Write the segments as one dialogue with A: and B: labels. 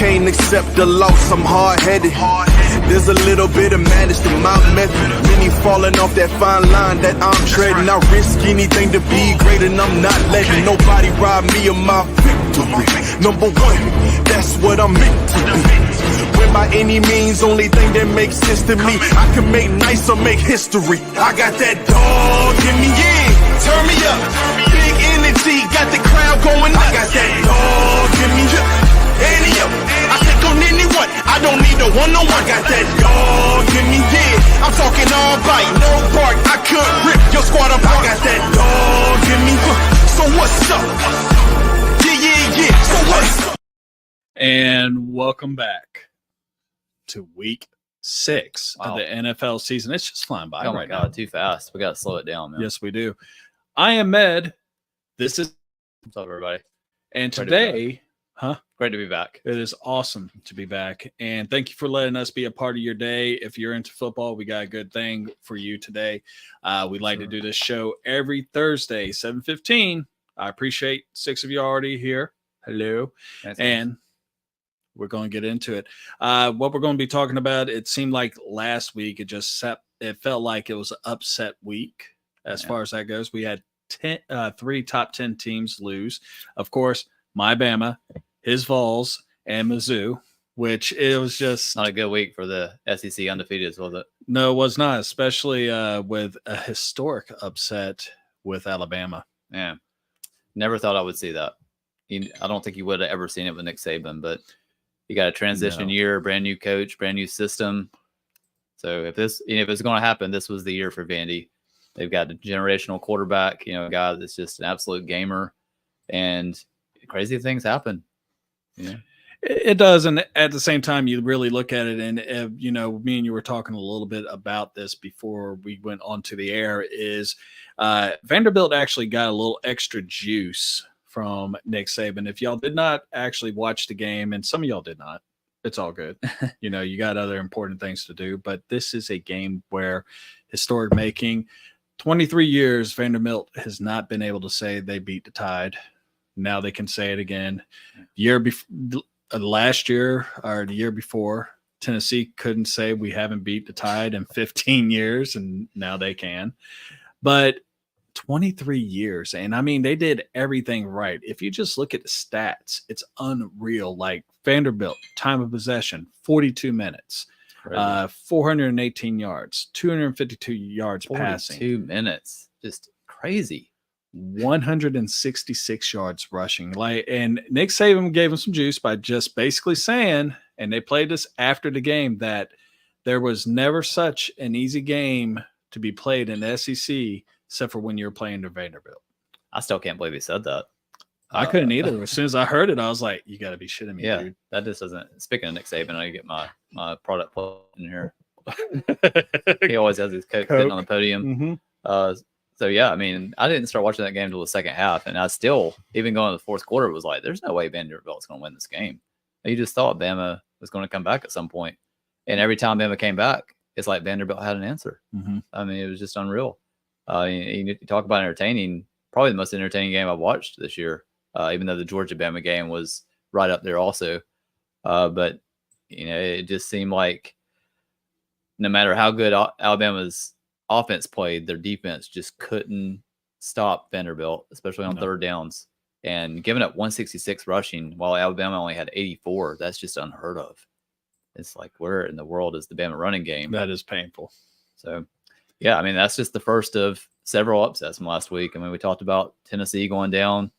A: can't accept the loss, I'm hard-headed. There's a little bit of madness to my method. Many falling off that fine line that I'm treading. I risk anything to be great, and I'm not letting nobody rob me of my victory. Number one, that's what I'm meant to be. When by any means, only thing that makes sense to me, I can make nice or make history. I got that dog in me, yeah. Turn me up. Big energy, got the crowd going up. I got that dog in me, yeah. I take on anyone, I don't need a one-on-one. I got that dog in me, yeah. I'm talking all bite, no bark. I could rip your squad apart. I got that dog in me. So what's up? Yeah. So what's up?
B: And welcome back to week 6 of the NFL season. It's just flying by right now.
C: Too fast. We got to slow it down, man.
B: Yes, we do. I am Med. This is
C: What's up, everybody?
B: And today,
C: Great to be back.
B: It is awesome to be back. And thank you for letting us be a part of your day. If you're into football, we got a good thing for you today. We like to do this show every Thursday, 7:15. I appreciate 6 of you already here. Hello. And we're going to get into it. What we're going to be talking about, it seemed like last week, it felt like it was an upset week as far as that goes. We had 3 top 10 teams lose. Of course, my Bama, his Vols, and Mizzou, which it was just
C: not a good week for the SEC undefeated, was it?
B: No, it was not, especially with a historic upset with Alabama.
C: Yeah. Never thought I would see that. I don't think you would have ever seen it with Nick Saban, but you got a transition year, brand new coach, brand new system. So if it's going to happen, this was the year for Vandy. They've got a generational quarterback, a guy that's just an absolute gamer, and crazy things happen. Yeah,
B: it does. And at the same time, you really look at it, and me and you were talking a little bit about this before we went onto the air. Is Vanderbilt actually got a little extra juice from Nick Saban? If y'all did not actually watch the game, and some of y'all did not, it's all good. You got other important things to do, but this is a game where historic making. 23 years, Vanderbilt has not been able to say they beat the Tide. Now they can say it again. Last year or the year before, Tennessee couldn't say we haven't beat the Tide in 15 years, and now they can. But 23 years, and I mean, they did everything right. If you just look at the stats, it's unreal. Like Vanderbilt, time of possession, 42 minutes. 418 yards, 252 yards passing.
C: 2 minutes. Just crazy.
B: 166 yards rushing. And Nick Saban gave him some juice by just basically saying, and they played this after the game, that there was never such an easy game to be played in the SEC except for when you're playing the Vanderbilt.
C: I still can't believe he said that.
B: I couldn't either. As soon as I heard it, I was like, you got to be shitting me, dude.
C: That just doesn't. Speaking of Nick Saban, I get my product plug in here. He always has his Coke sitting on the podium.
B: Mm-hmm.
C: So, yeah, I mean, I didn't start watching that game until the second half, and I still, even going to the fourth quarter, was like, there's no way Vanderbilt's going to win this game. You just thought Bama was going to come back at some point. And every time Bama came back, it's like Vanderbilt had an answer.
B: Mm-hmm.
C: I mean, it was just unreal. You talk about entertaining, probably the most entertaining game I've watched this year, even though the Georgia-Bama game was right up there also. But, it just seemed like no matter how good Alabama's offense played, their defense just couldn't stop Vanderbilt, especially on third downs. And giving up 166 rushing while Alabama only had 84, that's just unheard of. It's like, where in the world is the Bama running game?
B: That is painful.
C: So, yeah, I mean, that's just the first of several upsets from last week. I mean, we talked about Tennessee going down.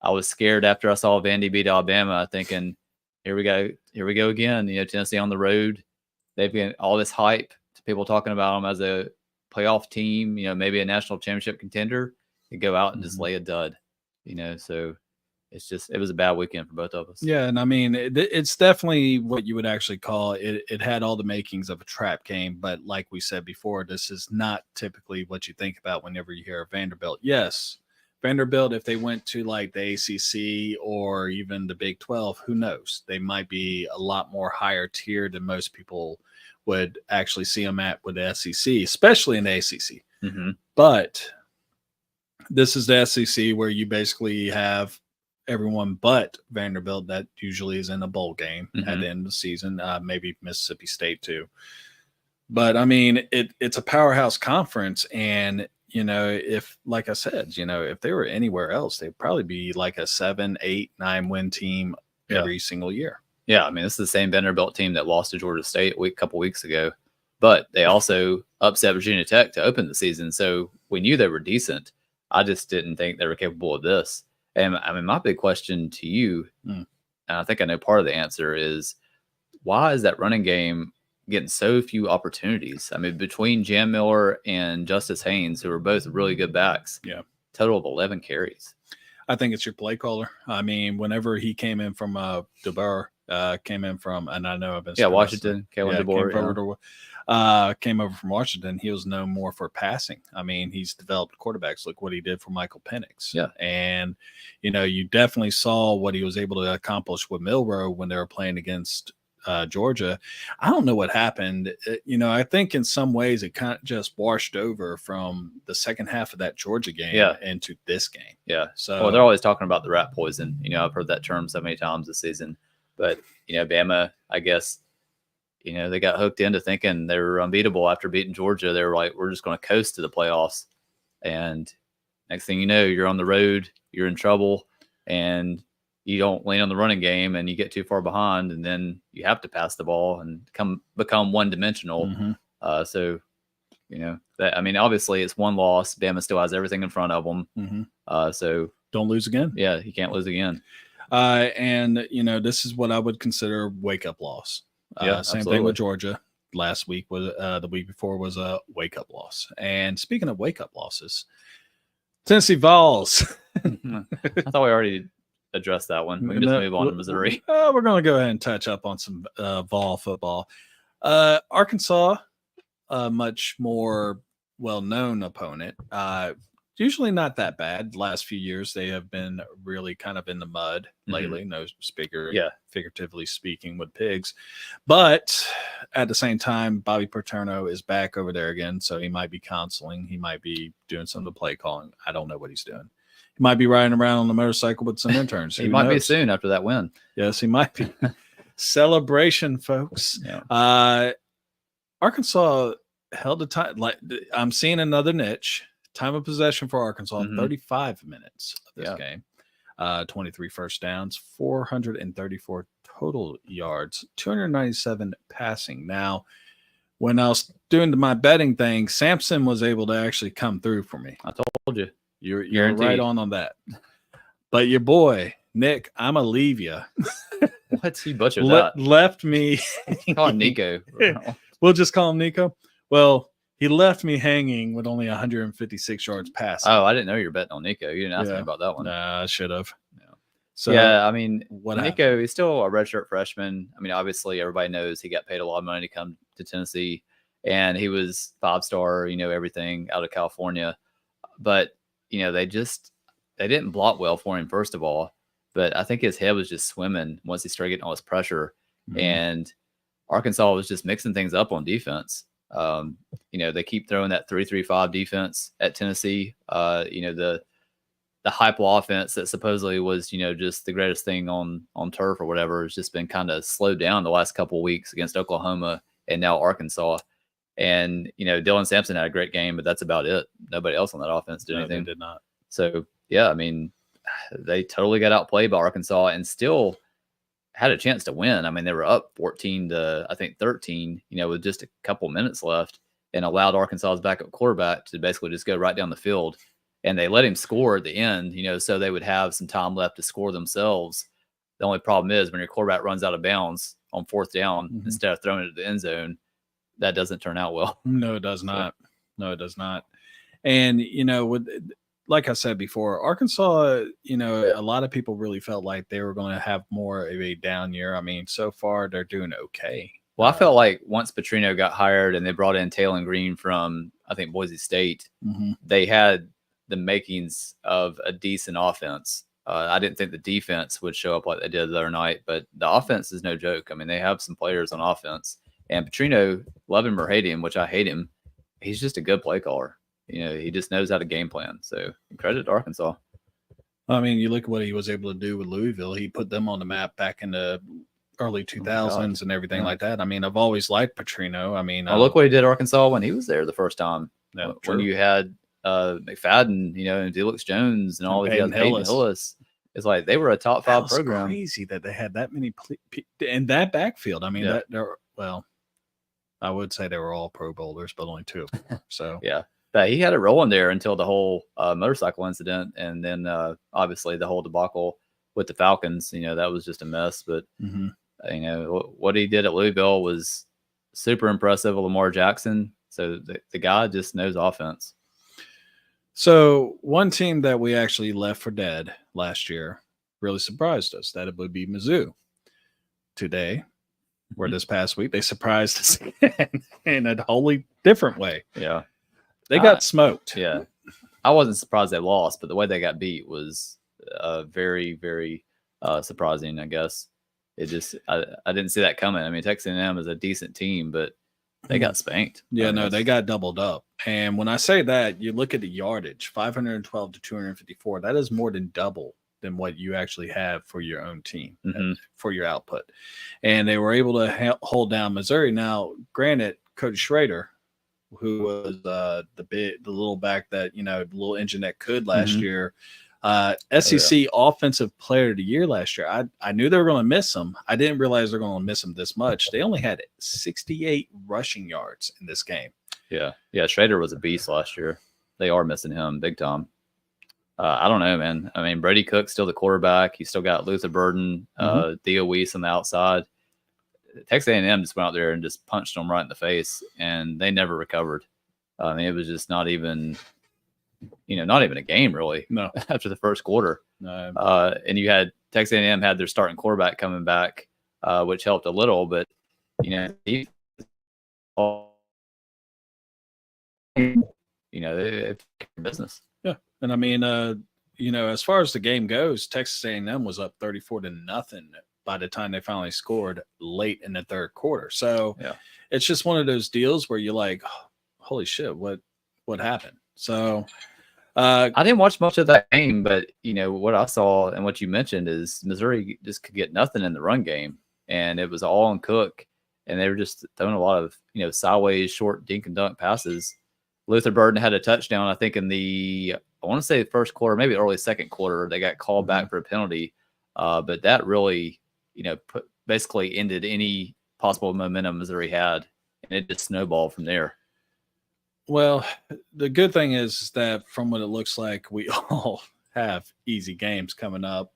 C: I was scared after I saw Vandy beat Alabama, thinking, here we go again. Tennessee on the road. They've got all this hype to people talking about them as a playoff team, maybe a national championship contender. They go out and just lay a dud, so it was a bad weekend for both of us.
B: Yeah. And I mean, it's definitely what you would actually call it. It had all the makings of a trap game, but like we said before, this is not typically what you think about whenever you hear of Vanderbilt. Yes, Vanderbilt, if they went to like the ACC or even the Big 12, who knows? They might be a lot more higher tier than most people would actually see them at with the SEC, especially in the ACC.
C: Mm-hmm.
B: But this is the SEC where you basically have everyone but Vanderbilt that usually is in a bowl game at
C: Mhm.
B: the end of the season, maybe Mississippi State too. But I mean, it's a powerhouse conference, and if, like I said, if they were anywhere else, they'd probably be like a 7, 8, 9 win team every single year.
C: Yeah, I mean, this is the same Vanderbilt team that lost to Georgia State a couple weeks ago, but they also upset Virginia Tech to open the season. So we knew they were decent. I just didn't think they were capable of this. And I mean, my big question to you, and I think I know part of the answer, is why is that running game getting so few opportunities? I mean, between Jam Miller and Justice Haynes, who are both really good backs, total of 11 carries.
B: I think it's your play caller. I mean, whenever he came in from DeBoer, came in from, and I know I've been
C: Washington, Kalen DeBoer,
B: came over from Washington. He was known more for passing. I mean, he's developed quarterbacks. Look what he did for Michael Penix.
C: Yeah,
B: and you definitely saw what he was able to accomplish with Milroe when they were playing against Georgia. I don't know what happened. I think in some ways it kind of just washed over from the second half of that Georgia game into this game.
C: Yeah.
B: So
C: they're always talking about the rat poison. I've heard that term so many times this season. But Bama, I guess, they got hooked into thinking they were unbeatable after beating Georgia. They were like, we're just going to coast to the playoffs. And next thing you know, you're on the road, you're in trouble, and you don't lean on the running game and you get too far behind, and then you have to pass the ball and become one-dimensional.
B: Mm-hmm.
C: So, I mean, obviously it's one loss. Bama still has everything in front of them.
B: Mm-hmm.
C: So
B: don't lose again.
C: Yeah, you can't lose again.
B: And this is what I would consider wake-up loss. Same thing with Georgia. Last week was the week before was a wake-up loss. And speaking of wake-up losses, Tennessee Vols.
C: I thought we already addressed that one. We can just move on to Missouri.
B: We're going to go ahead and touch up on some Vol football. Arkansas, a much more well-known opponent. Usually not that bad. The last few years, they have been really kind of in the mud lately. No speaker, figuratively speaking, with pigs. But at the same time, Bobby Paterno is back over there again, so he might be counseling. He might be doing some of the play calling. I don't know what he's doing. He might be riding around on the motorcycle with some interns.
C: He might be soon after that win.
B: Yes, he might be. Celebration, folks.
C: Yeah.
B: Arkansas held the time. Like, I'm seeing another niche. Time of possession for Arkansas, 35 minutes of this game. 23 first downs, 434 total yards, 297 passing. Now, when I was doing my betting thing, Samson was able to actually come through for me.
C: I told you.
B: You're right on that. But your boy, Nick, I'm going to leave you.
C: What? He butchered that.
B: Left me.
C: Call him Nico.
B: We'll just call him Nico. Well, he left me hanging with only 156 yards passing.
C: Oh, I didn't know you were betting on Nico. You didn't ask me about that one.
B: Nah, I should have.
C: Yeah.
B: So,
C: I mean,
B: Nico,
C: happened? He's still a redshirt freshman. I mean, obviously, everybody knows he got paid a lot of money to come to Tennessee, and he was 5-star, everything out of California. But, they didn't block well for him, first of all. But I think his head was just swimming once he started getting all this pressure. And Arkansas was just mixing things up on defense. They keep throwing that 3-3-5 defense at Tennessee. The hype offense that supposedly was, just the greatest thing on turf or whatever has just been kind of slowed down the last couple of weeks against Oklahoma and now Arkansas. And, Dylan Sampson had a great game, but that's about it. Nobody else on that offense did anything.
B: They did not.
C: So, I mean, they totally got outplayed by Arkansas and still had a chance to win. I mean, they were up 14 to, I think, 13, with just a couple minutes left, and allowed Arkansas's backup quarterback to basically just go right down the field. And they let him score at the end, so they would have some time left to score themselves. The only problem is when your quarterback runs out of bounds on fourth down, instead of throwing it to the end zone, that doesn't turn out well.
B: No, it does not. No, it does not. And, like I said before, Arkansas, a lot of people really felt like they were going to have more of a down year. I mean, so far they're doing okay.
C: Well, I felt like once Petrino got hired and they brought in Taylor Green from, I think, Boise State, they had the makings of a decent offense. I didn't think the defense would show up like they did the other night, but the offense is no joke. I mean, they have some players on offense. And Petrino, love him or hate him, which I hate him, he's just a good play caller. He just knows how to game plan. So credit to Arkansas.
B: I mean, you look at what he was able to do with Louisville. He put them on the map back in the early 2000s and everything like that. I mean, I've always liked Petrino. I mean,
C: look what he did at Arkansas when he was there the first time.
B: Yeah,
C: when you had McFadden, and Felix Jones and all these guys, Peyton Hillis. It's like they were a top 5 program.
B: Crazy that they had that many in that backfield. I mean, I would say they were all Pro Bowlers, but only 2 of them. So
C: yeah. But he had it rolling there until the whole motorcycle incident, and then obviously the whole debacle with the Falcons. That was just a mess. But what he did at Louisville was super impressive. Lamar Jackson. So the guy just knows offense.
B: So one team that we actually left for dead last year really surprised us that it would be Mizzou. Today, or this past week, they surprised us in a wholly different way.
C: Yeah.
B: They got smoked.
C: Yeah. I wasn't surprised they lost, but the way they got beat was very, very surprising, I guess. It just, I didn't see that coming. I mean, Texas A&M is a decent team, but they got spanked.
B: Yeah, they got doubled up. And when I say that, you look at the yardage, 512 to 254. That is more than double than what you actually have for your own team, for your output. And they were able to hold down Missouri. Now, granted, Cody Schrader, who was the little back that, the little engine that could last year, SEC Offensive Player of the Year last year. I knew they were going to miss him. I didn't realize they're going to miss him this much. They only had 68 rushing yards in this game.
C: Yeah. Yeah. Schrader was a beast last year. They are missing him big time. I don't know, man. I mean, Brady Cook's still the quarterback. You still got Luther Burden, Theo Weiss on the outside. Texas A&M just went out there and just punched them right in the face, and they never recovered. I mean, it was just not even a game really. No, after the first quarter. No. And you had Texas A&M had their starting quarterback coming back, which helped a little, but they business.
B: Yeah, and I mean, as far as the game goes, Texas A&M was up 34-0 by the time they finally scored late in the third quarter. So it's just one of those deals where you're like, holy shit, what happened? So
C: I didn't watch much of that game, but what I saw and what you mentioned is Missouri just could get nothing in the run game, and it was all on Cook, and they were just throwing a lot of sideways, short dink and dunk passes. Luther Burden had a touchdown, I think, in I want to say the first quarter, maybe early second quarter. They got called back for a penalty, but that really, basically ended any possible momentum Missouri had, and it just snowballed from there.
B: Well, the good thing is that from what it looks like, we all have easy games coming up.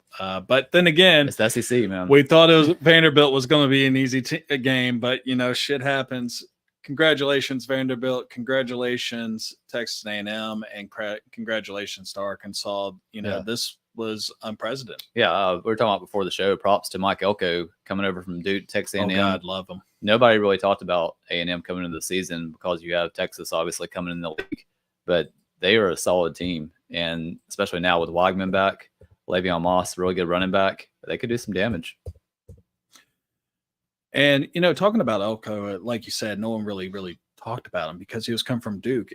B: But then again,
C: it's the SEC, man.
B: We thought Vanderbilt was going to be an easy game, but shit happens. Congratulations, Vanderbilt. Congratulations, Texas A&M, and congratulations to Arkansas. This was unprecedented.
C: Yeah, we were talking about before the show. Props to Mike Elko coming over from Duke, Texas A&M.
B: Oh, God, love him.
C: Nobody really talked about A&M coming into the season because you have Texas obviously coming in the league, but they are a solid team, and especially now with Weigman back, Le'Veon Moss, really good running back, they could do some damage.
B: And, talking about Elko, like you said, no one really talked about him because he was come from Duke.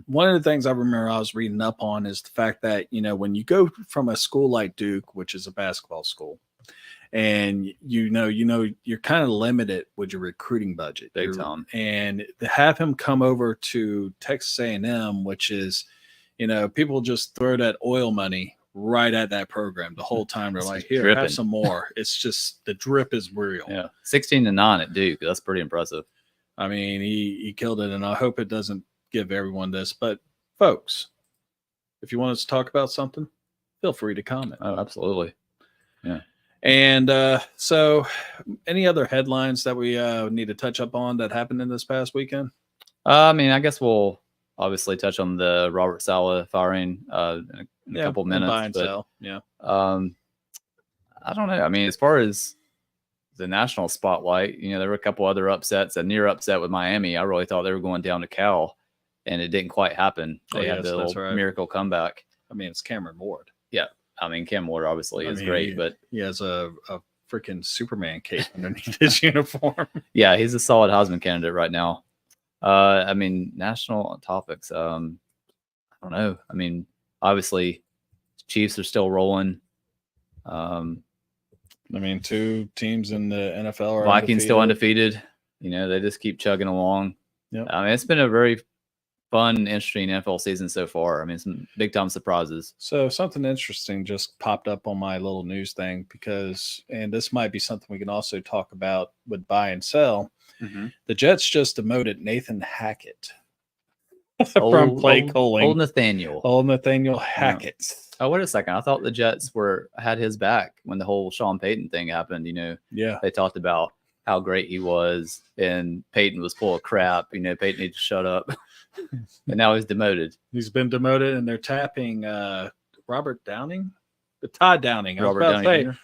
B: One of the things I remember I was reading up on is the fact that, when you go from a school like Duke, which is a basketball school, and, you're kind of limited with your recruiting budget.
C: Big time.
B: And to have him come over to Texas A&M, which is, people just throw that oil money right at that program the whole time. They're like, here, have some more. It's just the drip is real.
C: Yeah. 16-9 at Duke. That's pretty impressive.
B: I mean, he killed it, and I hope it doesn't give everyone this. But, folks, if you want us to talk about something, feel free to comment.
C: Oh, absolutely. Yeah.
B: And so any other headlines that we need to touch up on that happened in this past weekend?
C: I mean, I guess we'll obviously touch on the Robert Saleh firing in a couple minutes.
B: Buy and sell. Yeah.
C: I don't know. I mean, as far as the national spotlight, there were a couple other upsets. A near upset with Miami. I really thought they were going down to Cal, and it didn't quite happen. They had the little miracle comeback.
B: I mean, it's Cameron Ward.
C: Yeah. I mean, Cam Ward obviously is great, but
B: he has a freaking Superman cape underneath his uniform.
C: Yeah, he's a solid Heisman candidate right now. I mean, national topics. I don't know. I mean, obviously, Chiefs are still rolling.
B: I mean, 2 teams in the NFL are
C: Vikings still undefeated. They just keep chugging along.
B: Yep.
C: I mean, it's been a very fun, interesting NFL season so far. I mean, some big time surprises.
B: So something interesting just popped up on my little news thing and this might be something we can also talk about with buy and sell.
C: Mm-hmm.
B: The Jets just demoted Nathan Hackett from play calling.
C: Old Nathaniel
B: Hackett.
C: Yeah. Oh, wait a second. I thought the Jets had his back when the whole Sean Payton thing happened.
B: Yeah.
C: They talked about how great he was, and Payton was full of crap. Payton needs to shut up. And now he's demoted.
B: He's been demoted, and they're tapping Robert Downing. Todd Downing.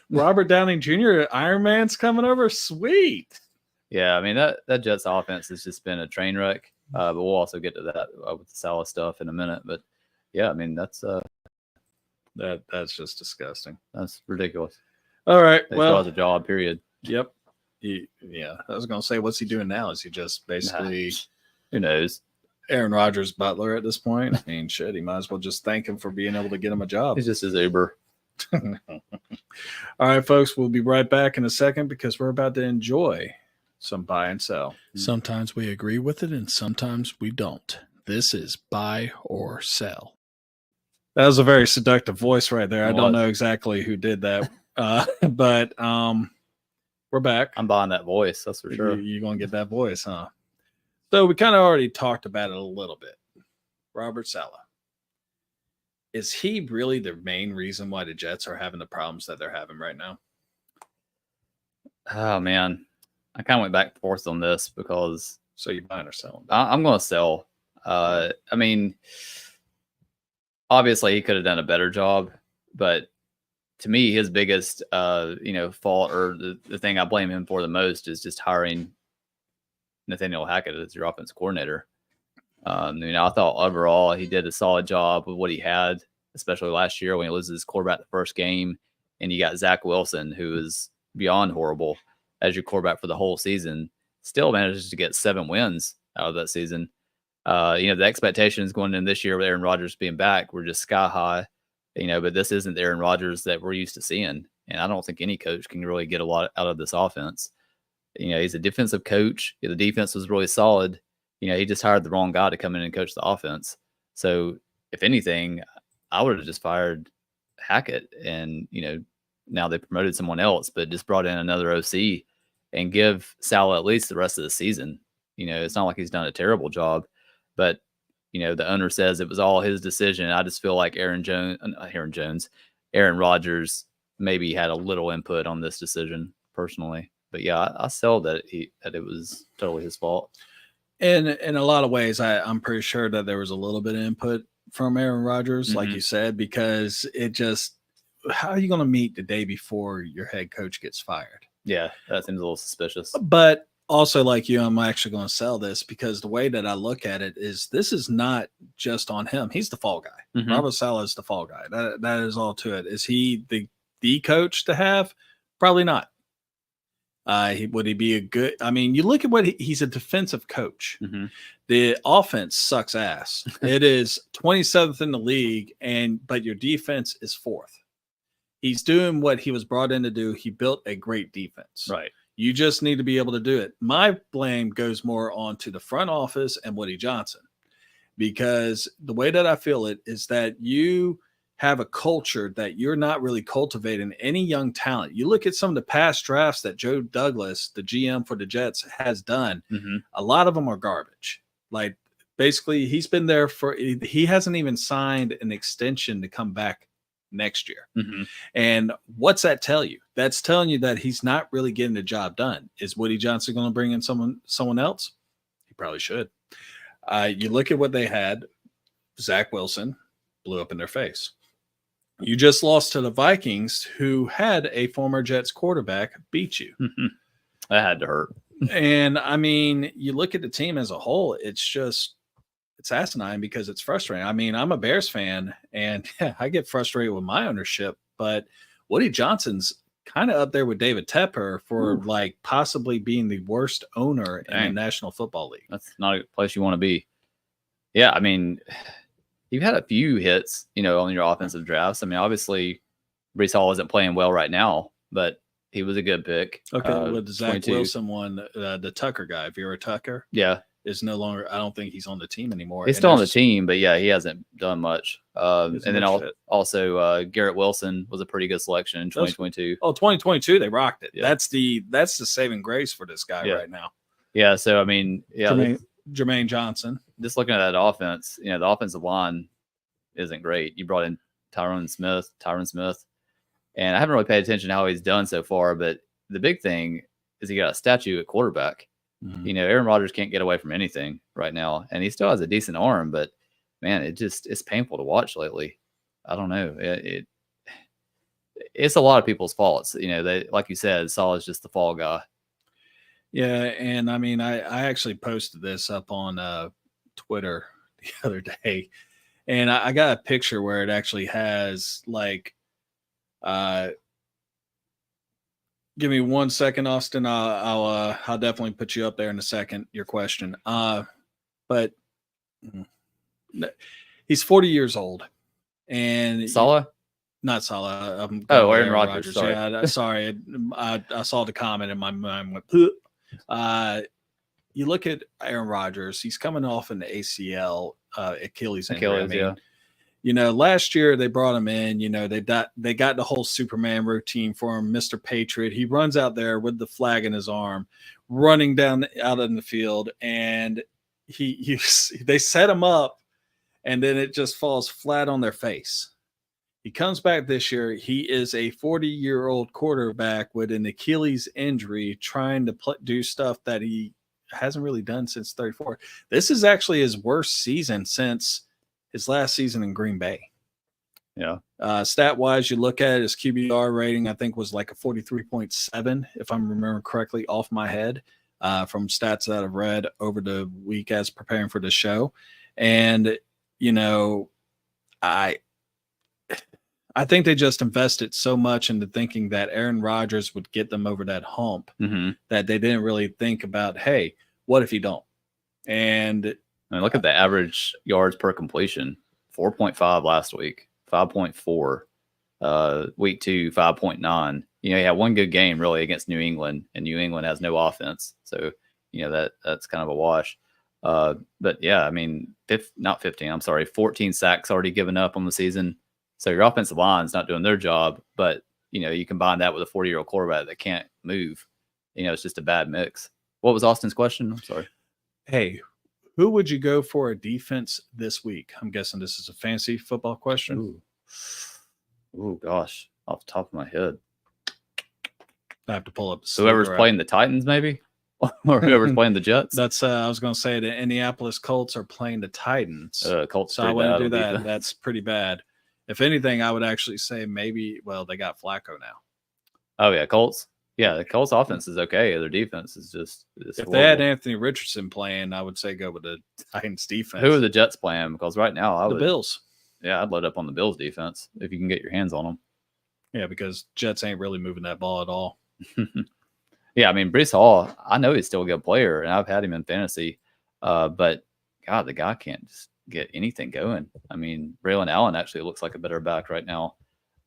B: Robert Downing Jr. Iron Man's coming over. Sweet.
C: Yeah, I mean, that Jets offense has just been a train wreck. But we'll also get to that with the Saleh stuff in a minute. But yeah, I mean, that's
B: just disgusting.
C: That's ridiculous.
B: All right.
C: He still has a job, period.
B: Yep. Yeah. I was going to say, what's he doing now? Is he just basically,
C: who knows?
B: Aaron Rodgers' butler at this point? I mean, shit, he might as well just thank him for being able to get him a job.
C: He's just his Uber.
B: All right, folks, we'll be right back in a second because we're about to enjoy some buy and sell. Sometimes we agree with it and sometimes we don't. This is buy or sell. That was a very seductive voice right there. I don't know exactly who did that, but we're back.
C: I'm buying that voice, that's for sure.
B: You're going to get that voice, huh? So we kind of already talked about it a little bit. Robert Saleh. Is he really the main reason why the Jets are having the problems that they're having right now?
C: Oh, man. I kind of went back and forth on this because...
B: So you're buying or selling?
C: I'm going to sell. I mean, obviously he could have done a better job, but to me, his biggest, fault or the thing I blame him for the most is just hiring Nathaniel Hackett as your offense coordinator. I thought overall he did a solid job with what he had, especially last year when he loses his quarterback the first game, and you got Zach Wilson, who is beyond horrible as your quarterback for the whole season. Still manages to get 7 wins out of that season. The expectations going in this year with Aaron Rodgers being back were just sky high, but this isn't the Aaron Rodgers that we're used to seeing. And I don't think any coach can really get a lot out of this offense. He's a defensive coach. The defense was really solid. He just hired the wrong guy to come in and coach the offense. So if anything, I would have just fired Hackett and, now they promoted someone else, but just brought in another OC and give Saleh at least the rest of the season. It's not like he's done a terrible job, but, the owner says it was all his decision. I just feel like Aaron Rodgers maybe had a little input on this decision personally. But yeah, I sell that it was totally his fault.
B: And in a lot of ways, I'm pretty sure that there was a little bit of input from Aaron Rodgers, like you said, because how are you going to meet the day before your head coach gets fired?
C: Yeah, that seems a little suspicious.
B: But also, like you, I'm actually going to sell this because the way that I look at it is this is not just on him. He's the fall guy.
C: Mm-hmm.
B: Robert Saleh is the fall guy. That is all to it. Is he the coach to have? Probably not. Would he be a good? I mean, you look at he's a defensive coach.
C: Mm-hmm.
B: The offense sucks ass. It is 27th in the league, but your defense is 4th. He's doing what he was brought in to do. He built a great defense.
C: Right.
B: You just need to be able to do it. My blame goes more onto the front office and Woody Johnson, because the way that I feel it is that you have a culture that you're not really cultivating any young talent. You look at some of the past drafts that Joe Douglas, the GM for the Jets, has done.
C: Mm-hmm.
B: A lot of them are garbage. Like, basically, he's been there he hasn't even signed an extension to come back next year.
C: Mm-hmm.
B: And what's that tell you? That's telling you that he's not really getting the job done. Is Woody Johnson going to bring in someone else? He probably should. You look at what they had. Zach Wilson blew up in their face. You just lost to the Vikings, who had a former Jets quarterback beat you.
C: Mm-hmm. That had to hurt.
B: And I mean, you look at the team as a whole, it's asinine because it's frustrating. I mean, I'm a Bears fan and I get frustrated with my ownership, but Woody Johnson's kind of up there with David Tepper for like possibly being the worst owner in the National Football League.
C: That's not a place you want to be. Yeah. I mean, you've had a few hits, on your offensive drafts. I mean, obviously, Brees Hall isn't playing well right now, but he was a good pick.
B: Okay, with Zach
C: 22.
B: Wilson one, the Tucker guy, Vera Tucker,
C: Yeah,
B: is no longer. I don't think he's on the team anymore.
C: he's still on the team, but yeah, he hasn't done much. And then also Garrett Wilson was a pretty good selection in 2022.
B: 2022, they rocked it.
C: Yeah.
B: That's the saving grace for this guy right now.
C: Yeah, so I mean,
B: Jermaine Johnson.
C: Just looking at that offense, the offensive line isn't great. You brought in Tyron Smith, and I haven't really paid attention to how he's done so far, but the big thing is he got a statue at quarterback.
B: Mm-hmm.
C: Aaron Rodgers can't get away from anything right now, and he still has a decent arm, but man, it's painful to watch lately. I don't know. It's a lot of people's faults. They, like you said, Saleh is just the fall guy.
B: Yeah, and I mean, I actually posted this up on Twitter the other day, and I got a picture where it actually has like, give me 1 second, Austin. I'll definitely put you up there in a second. Your question, but he's 40 years old, and
C: Saleh.
B: Not Saleh.
C: Aaron Rodgers. Sorry.
B: Yeah, sorry. I saw the comment and my mind went. You look at Aaron Rodgers. He's coming off an ACL, Achilles injury. Last year they brought him in. They got the whole Superman routine for him, Mr. Patriot. He runs out there with the flag in his arm, running out in the field, and they set him up, and then it just falls flat on their face. He comes back this year. He is a 40-year-old quarterback with an Achilles injury, trying to do stuff that he hasn't really done since 34. This is actually his worst season since his last season in Green Bay.
C: Yeah.
B: Stat-wise, you look at his QBR rating, I think was like a 43.7, if I'm remembering correctly off my head, from stats that I've read over the week as preparing for the show. And, I think they just invested so much into thinking that Aaron Rodgers would get them over that hump that they didn't really think about, hey, what if he don't? And
C: look at the average yards per completion, 4.5 last week, 5.4. Week 2, 5.9. He had one good game really against New England, and New England has no offense. So, that's kind of a wash. But yeah, I mean, 14 sacks already given up on the season. So your offensive line's not doing their job, but you combine that with a 40-year-old quarterback that can't move. It's just a bad mix. What was Austin's question? I'm sorry.
B: Hey, who would you go for a defense this week? I'm guessing this is a fantasy football question.
C: Ooh, gosh, off the top of my head,
B: I have to pull up.
C: Whoever's playing the Titans, maybe, or whoever's playing the Jets.
B: That's I was going to say the Indianapolis Colts are playing the Titans.
C: Colts.
B: So I wouldn't do that. That's pretty bad. If anything, I would actually say maybe. Well, they got Flacco now.
C: Oh yeah, Colts. Yeah, the Colts offense is okay. Their defense is just.
B: If horrible. They had Anthony Richardson playing, I would say go with the Titans defense.
C: Who are the Jets playing? Because right now,
B: the Bills.
C: Yeah, I'd load up on the Bills defense if you can get your hands on them.
B: Yeah, because Jets ain't really moving that ball at all.
C: Yeah, I mean, Brees Hall, I know he's still a good player, and I've had him in fantasy. But, God, the guy can't just get anything going. I mean, Braylon Allen actually looks like a better back right now.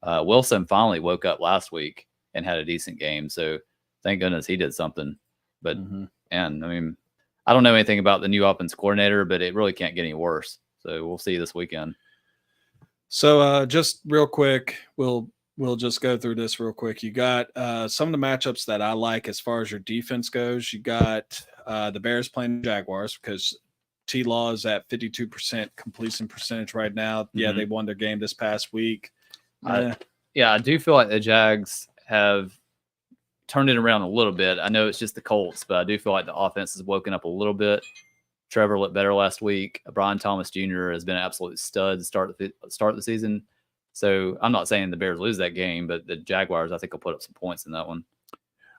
C: Wilson finally woke up last week and had a decent game, so thank goodness he did something. But, and, I mean, I don't know anything about the new offense coordinator, but it really can't get any worse. So we'll see this weekend. So
B: just real quick, we'll just go through this real quick. You got some of the matchups that I like as far as your defense goes. You got the Bears playing the Jaguars because T-Law is at 52% completion percentage right now. Yeah, they won their game this past week.
C: I do feel like the Jags have turned it around a little bit. I know it's just the Colts, but I do feel like the offense has woken up a little bit. Trevor looked better last week. Brian Thomas Jr. has been an absolute stud to start the season. So I'm not saying the Bears lose that game, but the Jaguars, I think, will put up some points in that one.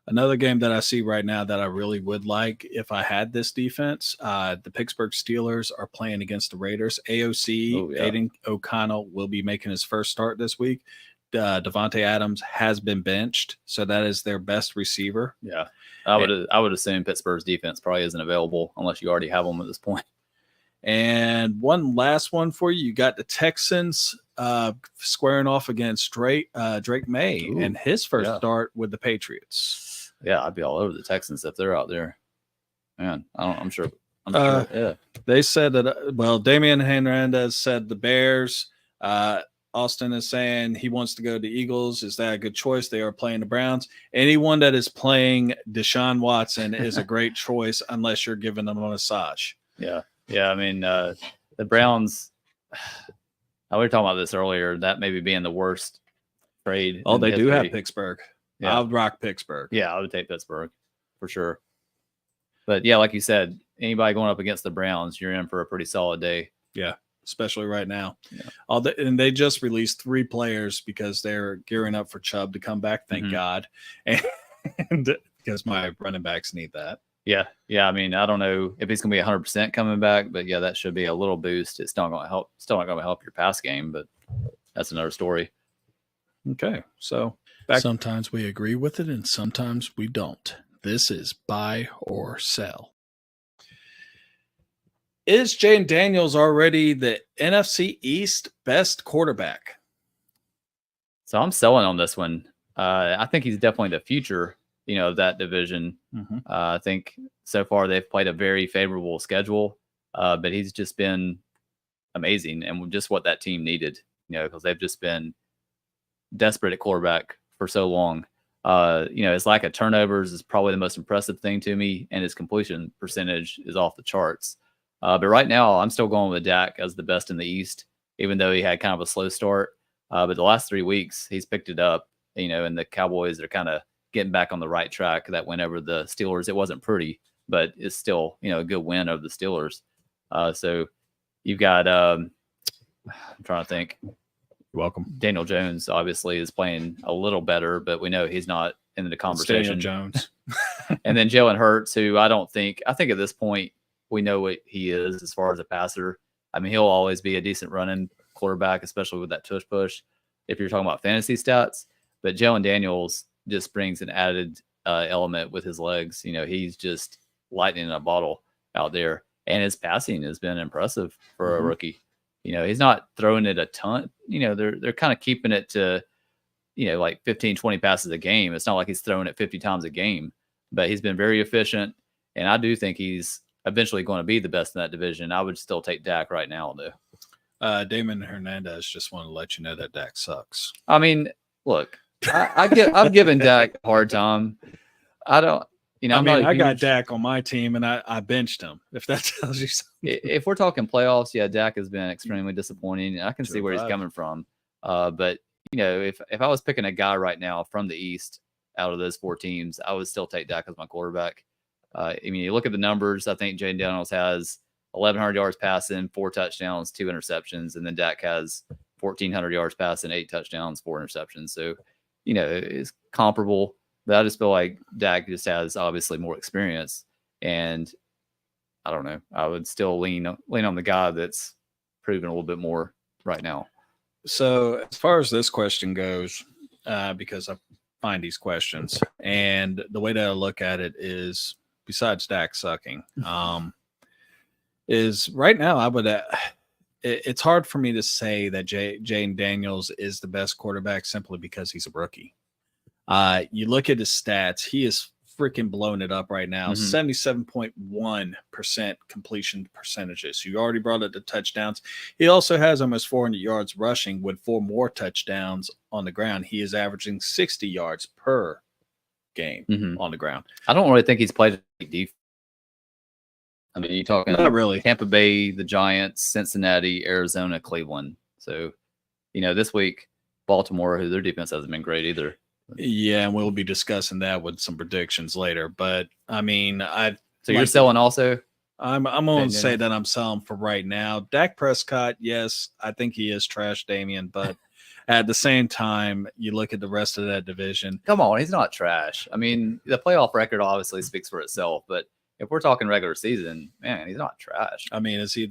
B: Another game that I see right now that I really would like if I had this defense, the Pittsburgh Steelers are playing against the Raiders. Aiden O'Connell will be making his first start this week. Devontae Adams has been benched, so that is their best receiver.
C: Yeah, I would assume Pittsburgh's defense probably isn't available unless you already have them at this point.
B: And one last one for you. You got the Texans squaring off against Drake May and his first start with the Patriots.
C: Yeah, I'd be all over the Texans if they're out there. Man, I'm sure. Yeah.
B: They said that, Damian Hernandez said the Bears. Austin is saying he wants to go to the Eagles. Is that a good choice? They are playing the Browns. Anyone that is playing Deshaun Watson is a great choice unless you're giving them a massage.
C: Yeah. Yeah. I mean, the Browns, we were talking about this earlier, that maybe being the worst trade.
B: Oh, they do have Pittsburgh.
C: Yeah.
B: I would rock Pittsburgh.
C: Yeah, I would take Pittsburgh for sure. But yeah, like you said, anybody going up against the Browns, you're in for a pretty solid day.
B: Yeah, especially right now.
C: Yeah.
B: And they just released 3 players because they're gearing up for Chubb to come back. Thank God. And because my running backs need that.
C: Yeah. Yeah. I mean, I don't know if he's going to be 100% coming back, but yeah, that should be a little boost. It's not going to help. Still not going to help your pass game, but that's another story.
B: Okay. So
D: sometimes we agree with it and sometimes we don't. This is buy or sell.
B: Is Jaden Daniels already the NFC East best quarterback?
C: So I'm selling on this one. I think he's definitely the future, of that division. I think so far they've played a very favorable schedule, but he's just been amazing and just what that team needed, because they've just been desperate at quarterback for so long. His lack of turnovers is probably the most impressive thing to me, and his completion percentage is off the charts. But right now, I'm still going with Dak as the best in the East, even though he had kind of a slow start. But the last 3 weeks, he's picked it up, and the Cowboys are kind of getting back on the right track. That win over the Steelers, it wasn't pretty, but it's still, a good win over the Steelers. So you've got, I'm trying to think.
B: You're welcome.
C: Daniel Jones obviously is playing a little better, but we know he's not in the conversation.
B: Daniel Jones.
C: And then Jalen Hurts, who I think at this point, we know what he is as far as a passer. I mean, he'll always be a decent running quarterback, especially with that tush push, if you're talking about fantasy stats. But Jalen Daniels just brings an added element with his legs. He's just lightning in a bottle out there. And his passing has been impressive for a rookie. He's not throwing it a ton. They're kind of keeping it to, like 15, 20 passes a game. It's not like he's throwing it 50 times a game. But he's been very efficient. And I do think he's eventually going to be the best in that division. I would still take Dak right now, though.
B: Damon Hernandez just wanted to let you know that Dak sucks.
C: I mean, look, I've given Dak a hard time. I don't,
B: I got Dak on my team and I benched him, if that tells you something.
C: If we're talking playoffs, yeah, Dak has been extremely disappointing, and I can see where he's coming from. But, if I was picking a guy right now from the East out of those 4 teams, I would still take Dak as my quarterback. You look at the numbers. I think Jaden Daniels has 1,100 yards passing, 4 touchdowns, 2 interceptions, and then Dak has 1,400 yards passing, 8 touchdowns, 4 interceptions. So, it's comparable. But I just feel like Dak just has obviously more experience, and I don't know. I would still lean on the guy that's proven a little bit more right now.
B: So as far as this question goes, because I find these questions, and the way that I look at it is, besides Dak sucking, is right now I would. It's hard for me to say that Jaden Daniels is the best quarterback simply because he's a rookie. You look at his stats; he is freaking blowing it up right now. 77.1% completion percentages. You already brought up the touchdowns. He also has almost 400 yards rushing with 4 more touchdowns on the ground. He is averaging 60 yards per game on the ground.
C: I don't really think he's played defense. I mean, you're talking
B: not really
C: Tampa Bay, the Giants, Cincinnati, Arizona, Cleveland. So, this week, Baltimore, who their defense hasn't been great either.
B: Yeah, and we'll be discussing that with some predictions later. But I mean,
C: so you're selling also?
B: I'm going to say that I'm selling for right now. Dak Prescott, yes, I think he is trash, Damian, but at the same time, you look at the rest of that division.
C: Come on, he's not trash. I mean, the playoff record obviously speaks for itself, but if we're talking regular season, man, he's not trash.
B: I mean, is he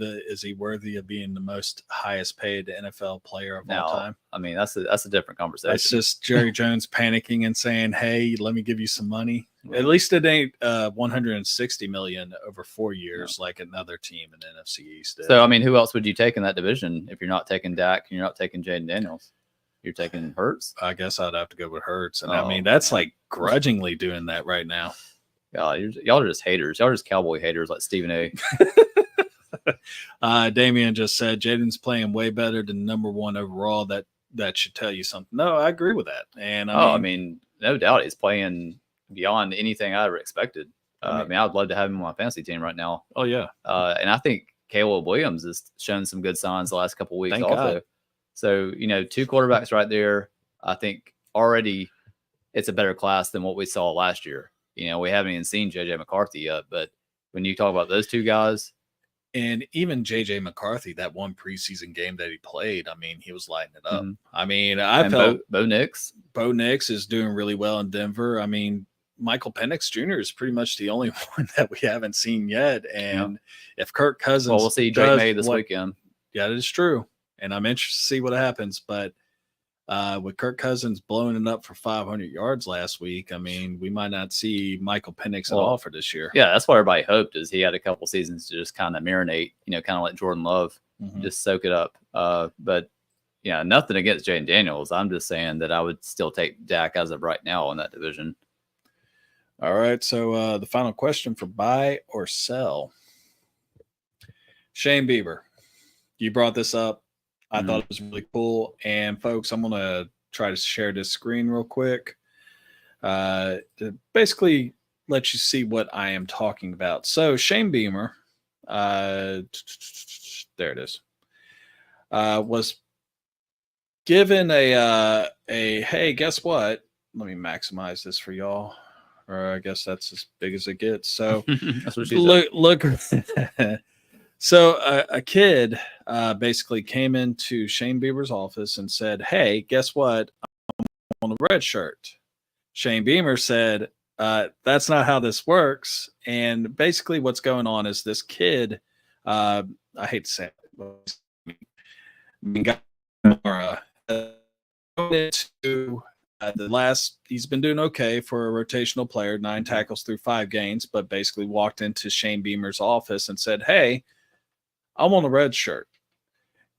B: worthy of being the most highest paid NFL player of all time?
C: I mean, that's a different conversation.
B: That's just Jerry Jones panicking and saying, "Hey, let me give you some money." At least it ain't 160 million over 4 years like another team in the NFC East did.
C: So, I mean, who else would you take in that division if you're not taking Dak and you're not taking Jaden Daniels? You're taking Hurts?
B: I guess I'd have to go with Hurts. And I mean, that's like grudgingly doing that right now.
C: Y'all are just haters. Y'all are just Cowboy haters like Stephen A.
B: Damian just said Jaden's playing way better than number 1 overall. That should tell you something. No, I agree with that. And
C: I mean, no doubt he's playing beyond anything I ever expected. I mean, I'd love to have him on my fantasy team right now.
B: Oh yeah.
C: And I think Caleb Williams has shown some good signs the last couple of weeks.
B: Thank
C: also.
B: God.
C: So, 2 quarterbacks right there. I think already it's a better class than what we saw last year. We haven't even seen JJ McCarthy yet, but when you talk about those 2 guys,
B: and even JJ McCarthy, that one preseason game that he played, I mean, he was lighting it up. I mean, I felt
C: Bo Nix
B: is doing really well in Denver. I mean, Michael Penix Jr. is pretty much the only one that we haven't seen yet. And if Kirk Cousins,
C: we'll see Drake May this weekend.
B: Yeah, that is true. And I'm interested to see what happens. But with Kirk Cousins blowing it up for 500 yards last week, I mean, we might not see Michael Penix at all for this year.
C: Yeah, that's what everybody hoped, is he had a couple seasons to just kind of marinate, kind of like Jordan Love, just soak it up. But, yeah, nothing against Jaden Daniels. I'm just saying that I would still take Dak as of right now in that division.
B: All right, so the final question for buy or sell. Shane Bieber, you brought this up. I thought it was really cool. And folks, I'm going to try to share this screen real quick to basically let you see what I am talking about. So Shane Beamer, there it is, was given a hey, guess what? Let me maximize this for y'all. Or I guess that's as big as it gets. So
C: that's what she
B: look. So a kid basically came into Shane Bieber's office and said, hey, guess what? I'm on a red shirt. Shane Beamer said, that's not how this works. And basically what's going on is this kid, I hate to say it, he's been doing okay for a rotational player, 9 tackles through 5 games, but basically walked into Shane Beamer's office and said, hey, I'm on a red shirt.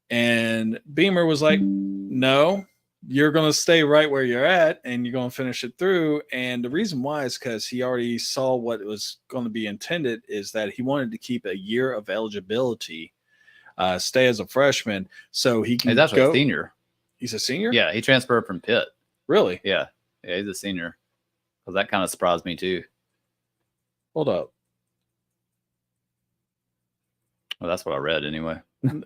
B: And Beamer was like, no, you're going to stay right where you're at and you're going to finish it through. And the reason why is because he already saw what was going to be intended, is that he wanted to keep a year of eligibility, stay as a freshman, so he can
C: He's actually a senior.
B: He's a senior?
C: Yeah, he transferred from Pitt.
B: Really?
C: Yeah, he's a senior. Because that kind of surprised me too.
B: Hold up.
C: Well, that's what I read anyway.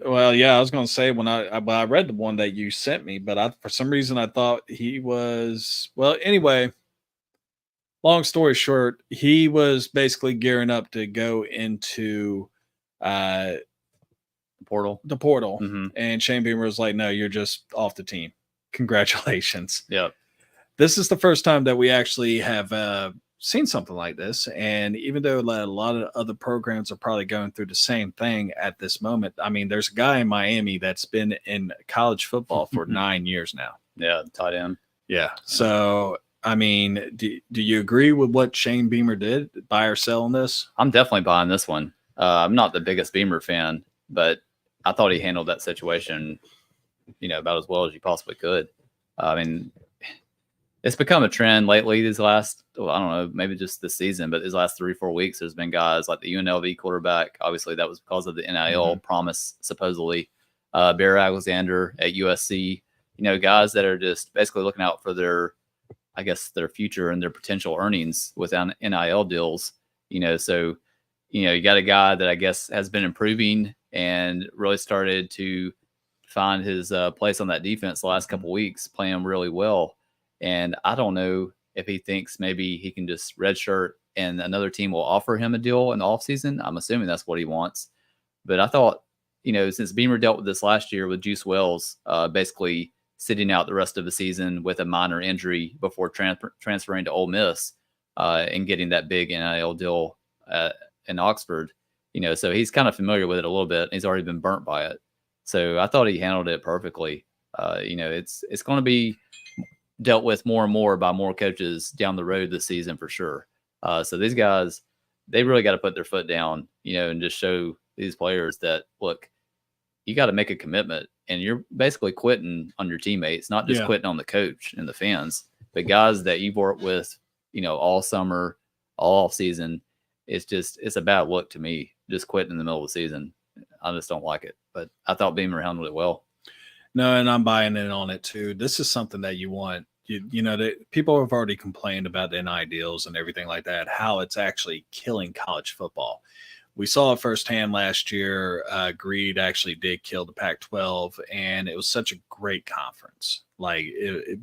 B: Well, yeah, I was going to say when I read the one that you sent me, but for some reason I thought he was, well, anyway, long story short, he was basically gearing up to go into
C: the portal.
B: And Shane Beamer was like, no, you're just off the team. Congratulations.
C: Yep.
B: This is the first time that we actually have seen something like this. And even though a lot of other programs are probably going through the same thing at this moment, I mean, there's a guy in Miami that's been in college football for 9 years now.
C: Yeah, tight end.
B: Yeah. So, I mean, do you agree with what Shane Beamer did? Buy or sell on this?
C: I'm definitely buying this one. I'm not the biggest Beamer fan, but I thought he handled that situation, about as well as you possibly could. I mean, it's become a trend lately these last, I don't know, maybe just this season, but these last 3-4 weeks, there's been guys like the UNLV quarterback. Obviously, that was because of the NIL promise, supposedly. Bear Alexander at USC, guys that are just basically looking out for their future and their potential earnings without NIL deals. So, you got a guy that I guess has been improving and really started to find his place on that defense the last couple of weeks, playing really well. And I don't know if he thinks maybe he can just redshirt and another team will offer him a deal in the offseason. I'm assuming that's what he wants. But I thought, since Beamer dealt with this last year with Juice Wells, basically sitting out the rest of the season with a minor injury before transferring to Ole Miss and getting that big NIL deal in Oxford, so he's kind of familiar with it a little bit. He's already been burnt by it. So I thought he handled it perfectly. It's going to be dealt with more and more by more coaches down the road this season for sure. So these guys, they really got to put their foot down, and just show these players that, look, you got to make a commitment, and you're basically quitting on your teammates, not just quitting on the coach and the fans, but guys that you've worked with, all summer, all off season. It's a bad look to me, just quitting in the middle of the season. I just don't like it, but I thought Beamer handled it well.
B: No, and I'm buying in on it too. This is something that you want. People have already complained about the NIL deals and everything like that, how it's actually killing college football. We saw it firsthand last year. Greed actually did kill the Pac-12, and it was such a great conference. Like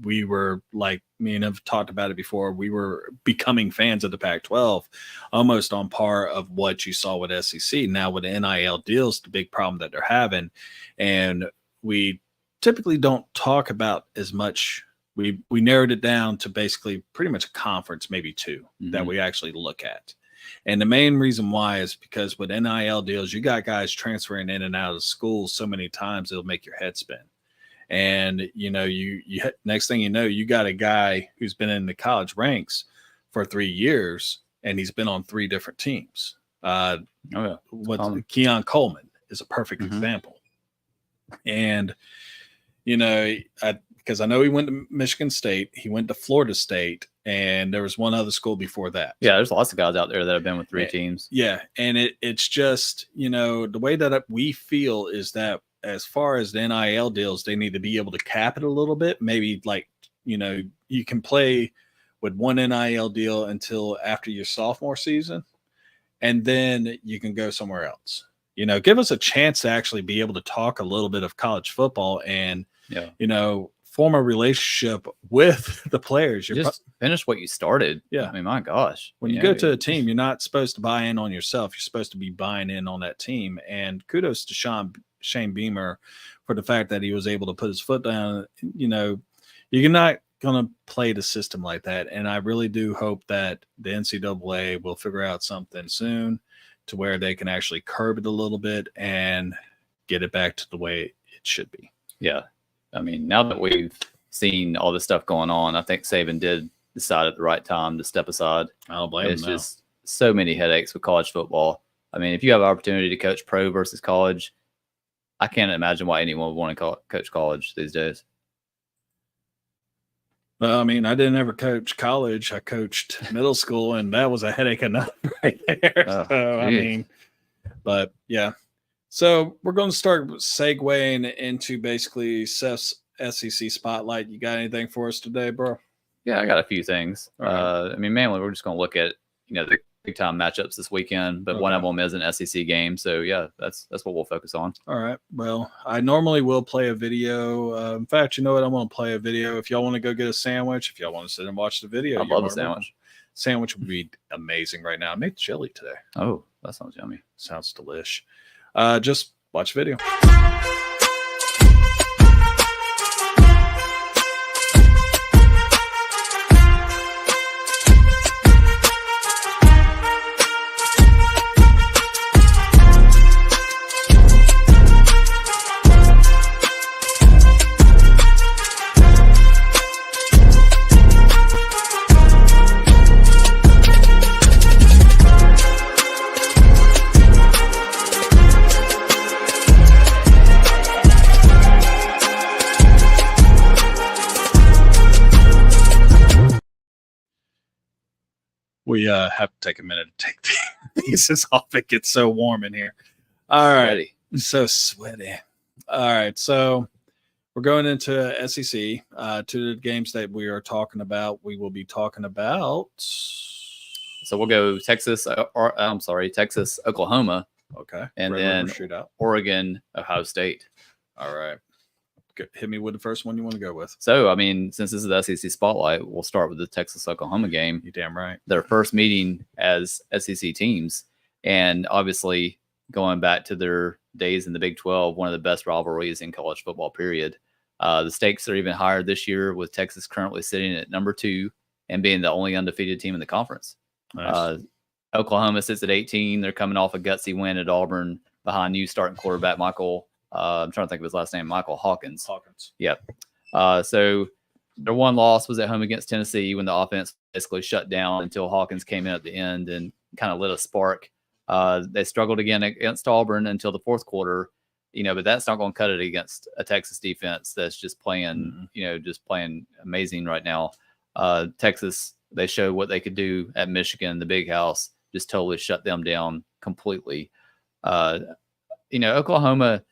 B: we were, like me and I've talked about it before, we were becoming fans of the Pac-12, almost on par of what you saw with SEC. Now with the NIL deals, the big problem that they're having, and we typically don't talk about as much. We narrowed it down to basically pretty much a conference, maybe two, that we actually look at. And the main reason why is because with NIL deals, you got guys transferring in and out of school so many times it'll make your head spin. And you next thing you know, you got a guy who's been in the college ranks for 3 years, and he's been on 3 different teams. Keon Coleman is a perfect example. And because I know he went to Michigan State, he went to Florida State, and there was one other school before that.
C: Yeah, there's lots of guys out there that have been with 3 teams.
B: Yeah, and it's just, the way that we feel is that as far as the NIL deals, they need to be able to cap it a little bit. Maybe you can play with one NIL deal until after your sophomore season, and then you can go somewhere else. Give us a chance to actually be able to talk a little bit of college football and, form a relationship with the players.
C: You just finish what you started.
B: Yeah.
C: I mean, my gosh.
B: When you go to a team, you're not supposed to buy in on yourself. You're supposed to be buying in on that team. And kudos to Shane Beamer for the fact that he was able to put his foot down. You're not going to play the system like that. And I really do hope that the NCAA will figure out something soon to where they can actually curb it a little bit and get it back to the way it should be.
C: Yeah. I mean, now that we've seen all this stuff going on, I think Saban did decide at the right time to step aside.
B: I don't blame him.
C: It's just so many headaches with college football. I mean, if you have an opportunity to coach pro versus college, I can't imagine why anyone would want to coach college these days.
B: Well, I mean, I didn't ever coach college. I coached middle school, and that was a headache enough right there. But yeah. So we're going to start segueing into basically Seth's SEC spotlight. You got anything for us today, bro?
C: Yeah, I got a few things.
B: Right.
C: I mean, mainly we're just going to look at the big time matchups this weekend, but one of them is an SEC game. So yeah, that's what we'll focus on.
B: All right. Well, I normally will play a video. In fact, you know what? I'm going to play a video. If y'all want to go get a sandwich, if y'all want to sit and watch the video,
C: I love a sandwich.
B: Sandwich would be amazing right now. I made chili today.
C: Oh, that sounds yummy.
B: Sounds delish. Just watch the video. We have to take a minute to take the pieces off. It gets so warm in here. All right. So sweaty. All right. So we're going into SEC. To the games that we are talking about, we will be talking about.
C: So we'll go Texas, Oklahoma.
B: Okay.
C: And then Oregon, Ohio State.
B: All right. Hit me with the first one you want to go with.
C: So, I mean, since this is the SEC Spotlight, we'll start with the Texas-Oklahoma game.
B: You're damn right.
C: Their first meeting as SEC teams. And obviously, going back to their days in the Big 12, one of the best rivalries in college football, period. The stakes are even higher this year, with Texas currently sitting at number 2 and being the only undefeated team in the conference. Nice. Oklahoma sits at 18. They're coming off a gutsy win at Auburn behind new starting quarterback Michael I'm trying to think of his last name, Michael Hawkins.
B: Hawkins.
C: Yep. So Their one loss was at home against Tennessee when the offense basically shut down until Hawkins came in at the end and kind of lit a spark. They struggled again against Auburn until the fourth quarter, but that's not going to cut it against a Texas defense that's just playing, just playing amazing right now. Texas, they showed what they could do at Michigan, the Big House, just totally shut them down completely. Oklahoma,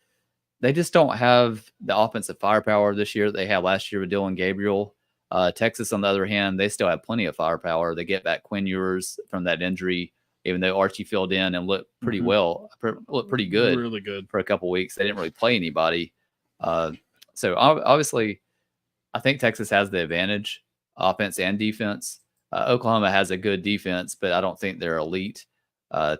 C: they just don't have the offensive firepower this year that they had last year with Dylan Gabriel. Texas, on the other hand, they still have plenty of firepower. They get back Quinn Ewers from that injury, even though Archie filled in and looked pretty looked pretty good,
B: really good
C: for a couple weeks. They didn't really play anybody. So obviously, I think Texas has the advantage, offense and defense. Oklahoma has a good defense, but I don't think they're elite.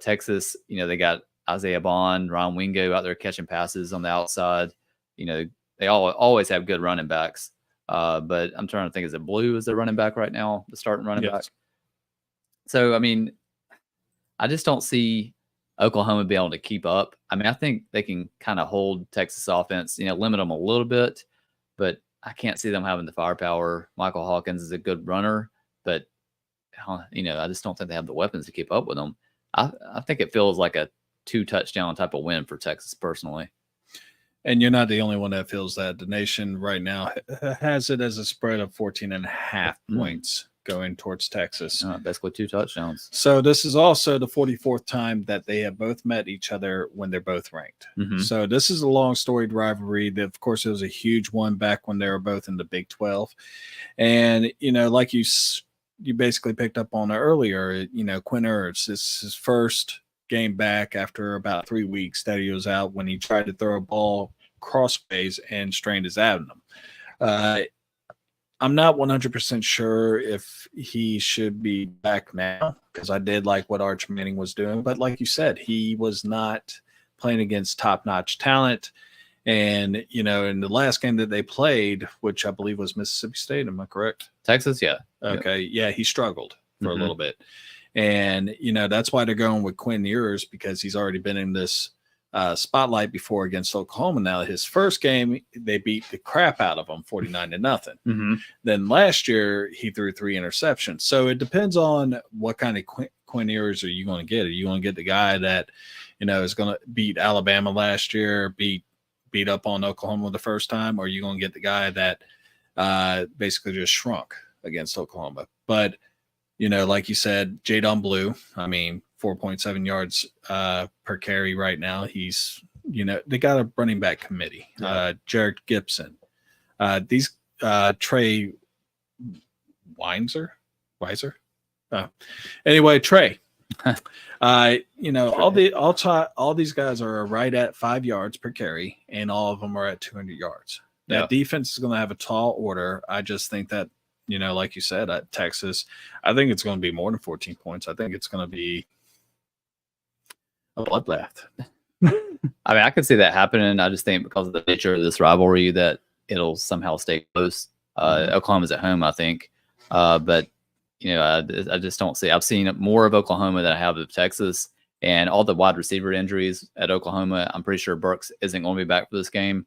C: Texas, they got Isaiah Bond, Ron Wingo out there catching passes on the outside. They always have good running backs. But I'm trying to think, is it Blue as the running back right now, the starting running back? So, I just don't see Oklahoma being able to keep up. I think they can kind of hold Texas offense, limit them a little bit, but I can't see them having the firepower. Michael Hawkins is a good runner, but I just don't think they have the weapons to keep up with them. I think it feels like a 2-touchdown type of win for Texas personally.
B: And you're not the only one that feels that. The nation right now has it as a spread of 14.5 points going towards Texas.
C: Basically 2 touchdowns.
B: So this is also the 44th time that they have both met each other when they're both ranked. So this is a long storied rivalry. Of course, it was a huge one back when they were both in the Big 12. And, like you basically picked up on earlier, Quinn Ewers, this is his first game back after about 3 weeks that he was out when he tried to throw a ball crossways and strained his abdomen. I'm not 100% sure if he should be back now, because I did like what Arch Manning was doing. But like you said, he was not playing against top-notch talent. And, in the last game that they played, which I believe was Mississippi State, am I correct?
C: Texas, yeah.
B: Okay, yeah, he struggled for a little bit. And, that's why they're going with Quinn Ewers, because he's already been in this spotlight before against Oklahoma. Now, his first game, they beat the crap out of him 49-0. Then last year, he threw 3 interceptions. So it depends on what kind of Quinn Ewers are you going to get. Are you going to get the guy that, is going to beat Alabama last year, beat up on Oklahoma the first time, or are you going to get the guy that basically just shrunk against Oklahoma? But, like you said, Jaden Blue, 4.7 yards per carry right now. He's, they got a running back committee. Jared Gibson. These Trey Weiser. Anyway, Trey. All these guys are right at 5 yards per carry, and all of them are at 200 yards. That defense is going to have a tall order. I just think that, like you said, at Texas, I think it's going to be more than 14 points. I think it's going to be a bloodbath.
C: I could see that happening. I just think because of the nature of this rivalry that it'll somehow stay close. Oklahoma's at home, I think. But, I just don't see. I've seen more of Oklahoma than I have of Texas. And all the wide receiver injuries at Oklahoma, I'm pretty sure Burks isn't going to be back for this game,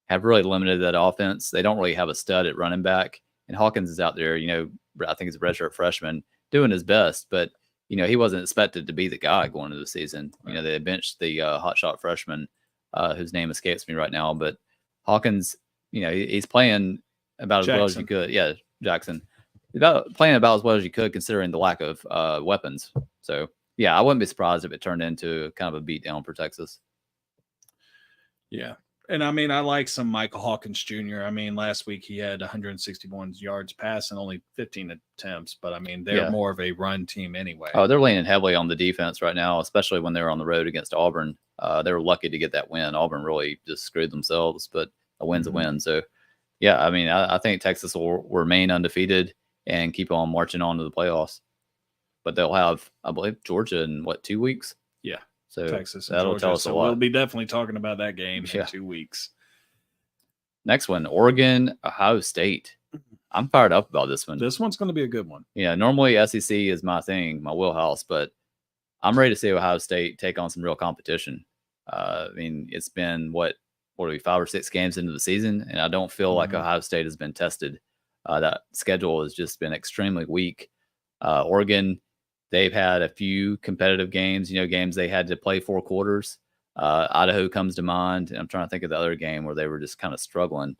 C: have really limited that offense. They don't really have a stud at running back. And Hawkins is out there, I think he's a redshirt freshman, doing his best. But, he wasn't expected to be the guy going into the season. They benched the hotshot freshman, whose name escapes me right now. But Hawkins, he's playing about as well as you could. Yeah, Jackson. Playing about as well as you could, considering the lack of weapons. So, yeah, I wouldn't be surprised if it turned into kind of a beatdown for Texas.
B: Yeah. And I like some Michael Hawkins Jr. Last week he had 161 yards pass and only 15 attempts, but they're more of a run team anyway.
C: Oh, they're leaning heavily on the defense right now, especially when they were on the road against Auburn. They were lucky to get that win. Auburn really just screwed themselves, but a win's a win. So, yeah, I think Texas will remain undefeated and keep on marching on to the playoffs. But they'll have, I believe, Georgia in 2 weeks?
B: Yeah.
C: So
B: Texas
C: that'll
B: Georgia.
C: tell us a lot.
B: We'll be definitely talking about that game in 2 weeks.
C: Next one, Oregon, Ohio State. I'm fired up about this one.
B: This one's going to be a good one.
C: Yeah, normally SEC is my thing, my wheelhouse, but I'm ready to see Ohio State take on some real competition. It's been, what are we, 5 or 6 games into the season, and I don't feel like Ohio State has been tested. That schedule has just been extremely weak. Oregon, they've had a few competitive games, games they had to play 4 quarters. Idaho comes to mind. And I'm trying to think of the other game where they were just kind of struggling.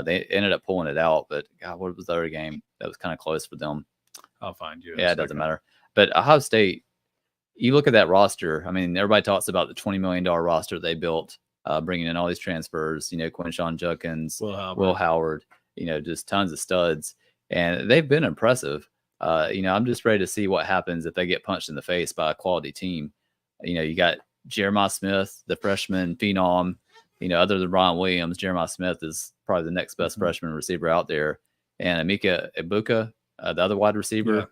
C: They ended up pulling it out, but God, what was the other game that was kind of close for them?
B: I'll find you.
C: Yeah, it doesn't matter. But Ohio State, you look at that roster. I mean, everybody talks about the $20 million roster they built, bringing in all these transfers, Quinshon Judkins, Will Howard, just tons of studs. And they've been impressive. I'm just ready to see what happens if they get punched in the face by a quality team. You got Jeremiah Smith, the freshman phenom. Other than Ron Williams, Jeremiah Smith is probably the next best freshman receiver out there. And Emeka Egbuka, the other wide receiver. Yeah.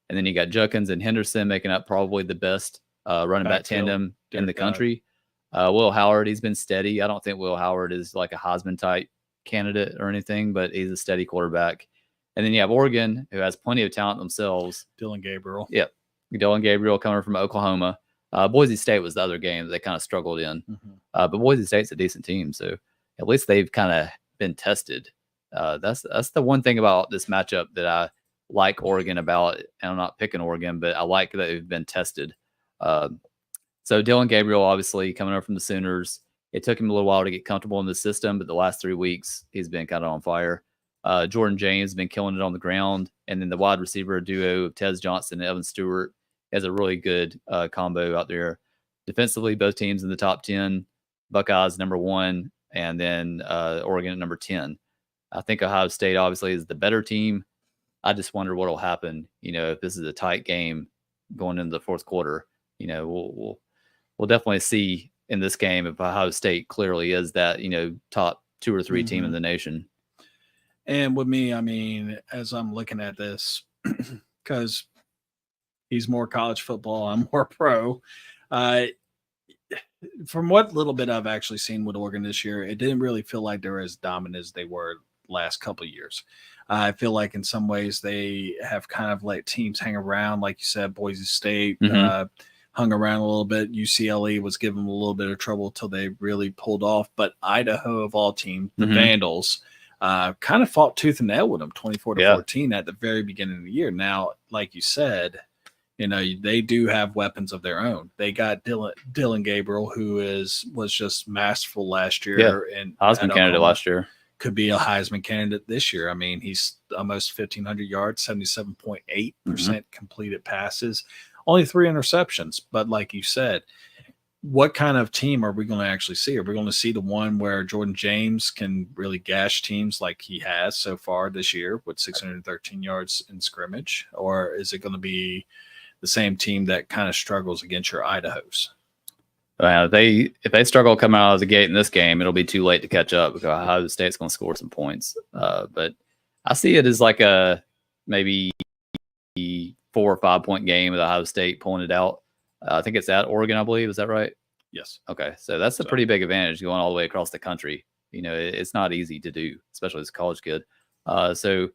C: And then you got Judkins and Henderson making up probably the best running back tandem in the country. Will Howard, he's been steady. I don't think Will Howard is like a Heisman type candidate or anything, but he's a steady quarterback. And then you have Oregon, who has plenty of talent themselves.
B: Dylan Gabriel.
C: Yep. Dylan Gabriel coming from Oklahoma. Boise State was the other game that they kind of struggled in. But Boise State's a decent team, so at least they've kind of been tested. That's the one thing about this matchup that I like Oregon about. And I'm not picking Oregon, but I like that they've been tested. So Dylan Gabriel, obviously, coming up from the Sooners. It took him a little while to get comfortable in the system, but the last 3 weeks, he's been kind of on fire. Jordan James has been killing it on the ground. And then the wide receiver duo of Tez Johnson and Evan Stewart has a really good combo out there. Defensively, both teams in the top 10. Buckeyes number 1, and then Oregon at number 10. I think Ohio State obviously is the better team. I just wonder what will happen, if this is a tight game going into the fourth quarter. We'll definitely see in this game if Ohio State clearly is that, top 2 or 3 team in the nation.
B: And with me, I mean, as I'm looking at this, because he's more college football, I'm more pro. From what little bit I've actually seen with Oregon this year, it didn't really feel like they were as dominant as they were last couple of years. I feel like in some ways they have kind of let teams hang around, like you said, Boise State hung around a little bit. UCLA was giving them a little bit of trouble until they really pulled off. But Idaho, of all teams, the Vandals, kind of fought tooth and nail with them, 24-14 at the very beginning of the year. Now, like you said, they do have weapons of their own. They got Dylan Gabriel, who was just masterful last year, and
C: Heisman candidate last year.
B: Could be a Heisman candidate this year. I mean, he's almost 1,500 yards, 77.8% completed passes, only 3 interceptions. But like you said, what kind of team are we going to actually see? Are we going to see the one where Jordan James can really gash teams like he has so far this year with 613 yards in scrimmage? Or is it going to be the same team that kind of struggles against your Idahos?
C: If they struggle coming out of the gate in this game, it'll be too late to catch up because Ohio State's going to score some points. But I see it as like a maybe 4 or 5 point game with Ohio State pulling it out. I think it's at Oregon, I believe. Is that right?
B: Yes.
C: Okay. So that's a pretty big advantage going all the way across the country. It's not easy to do, especially as a college kid. So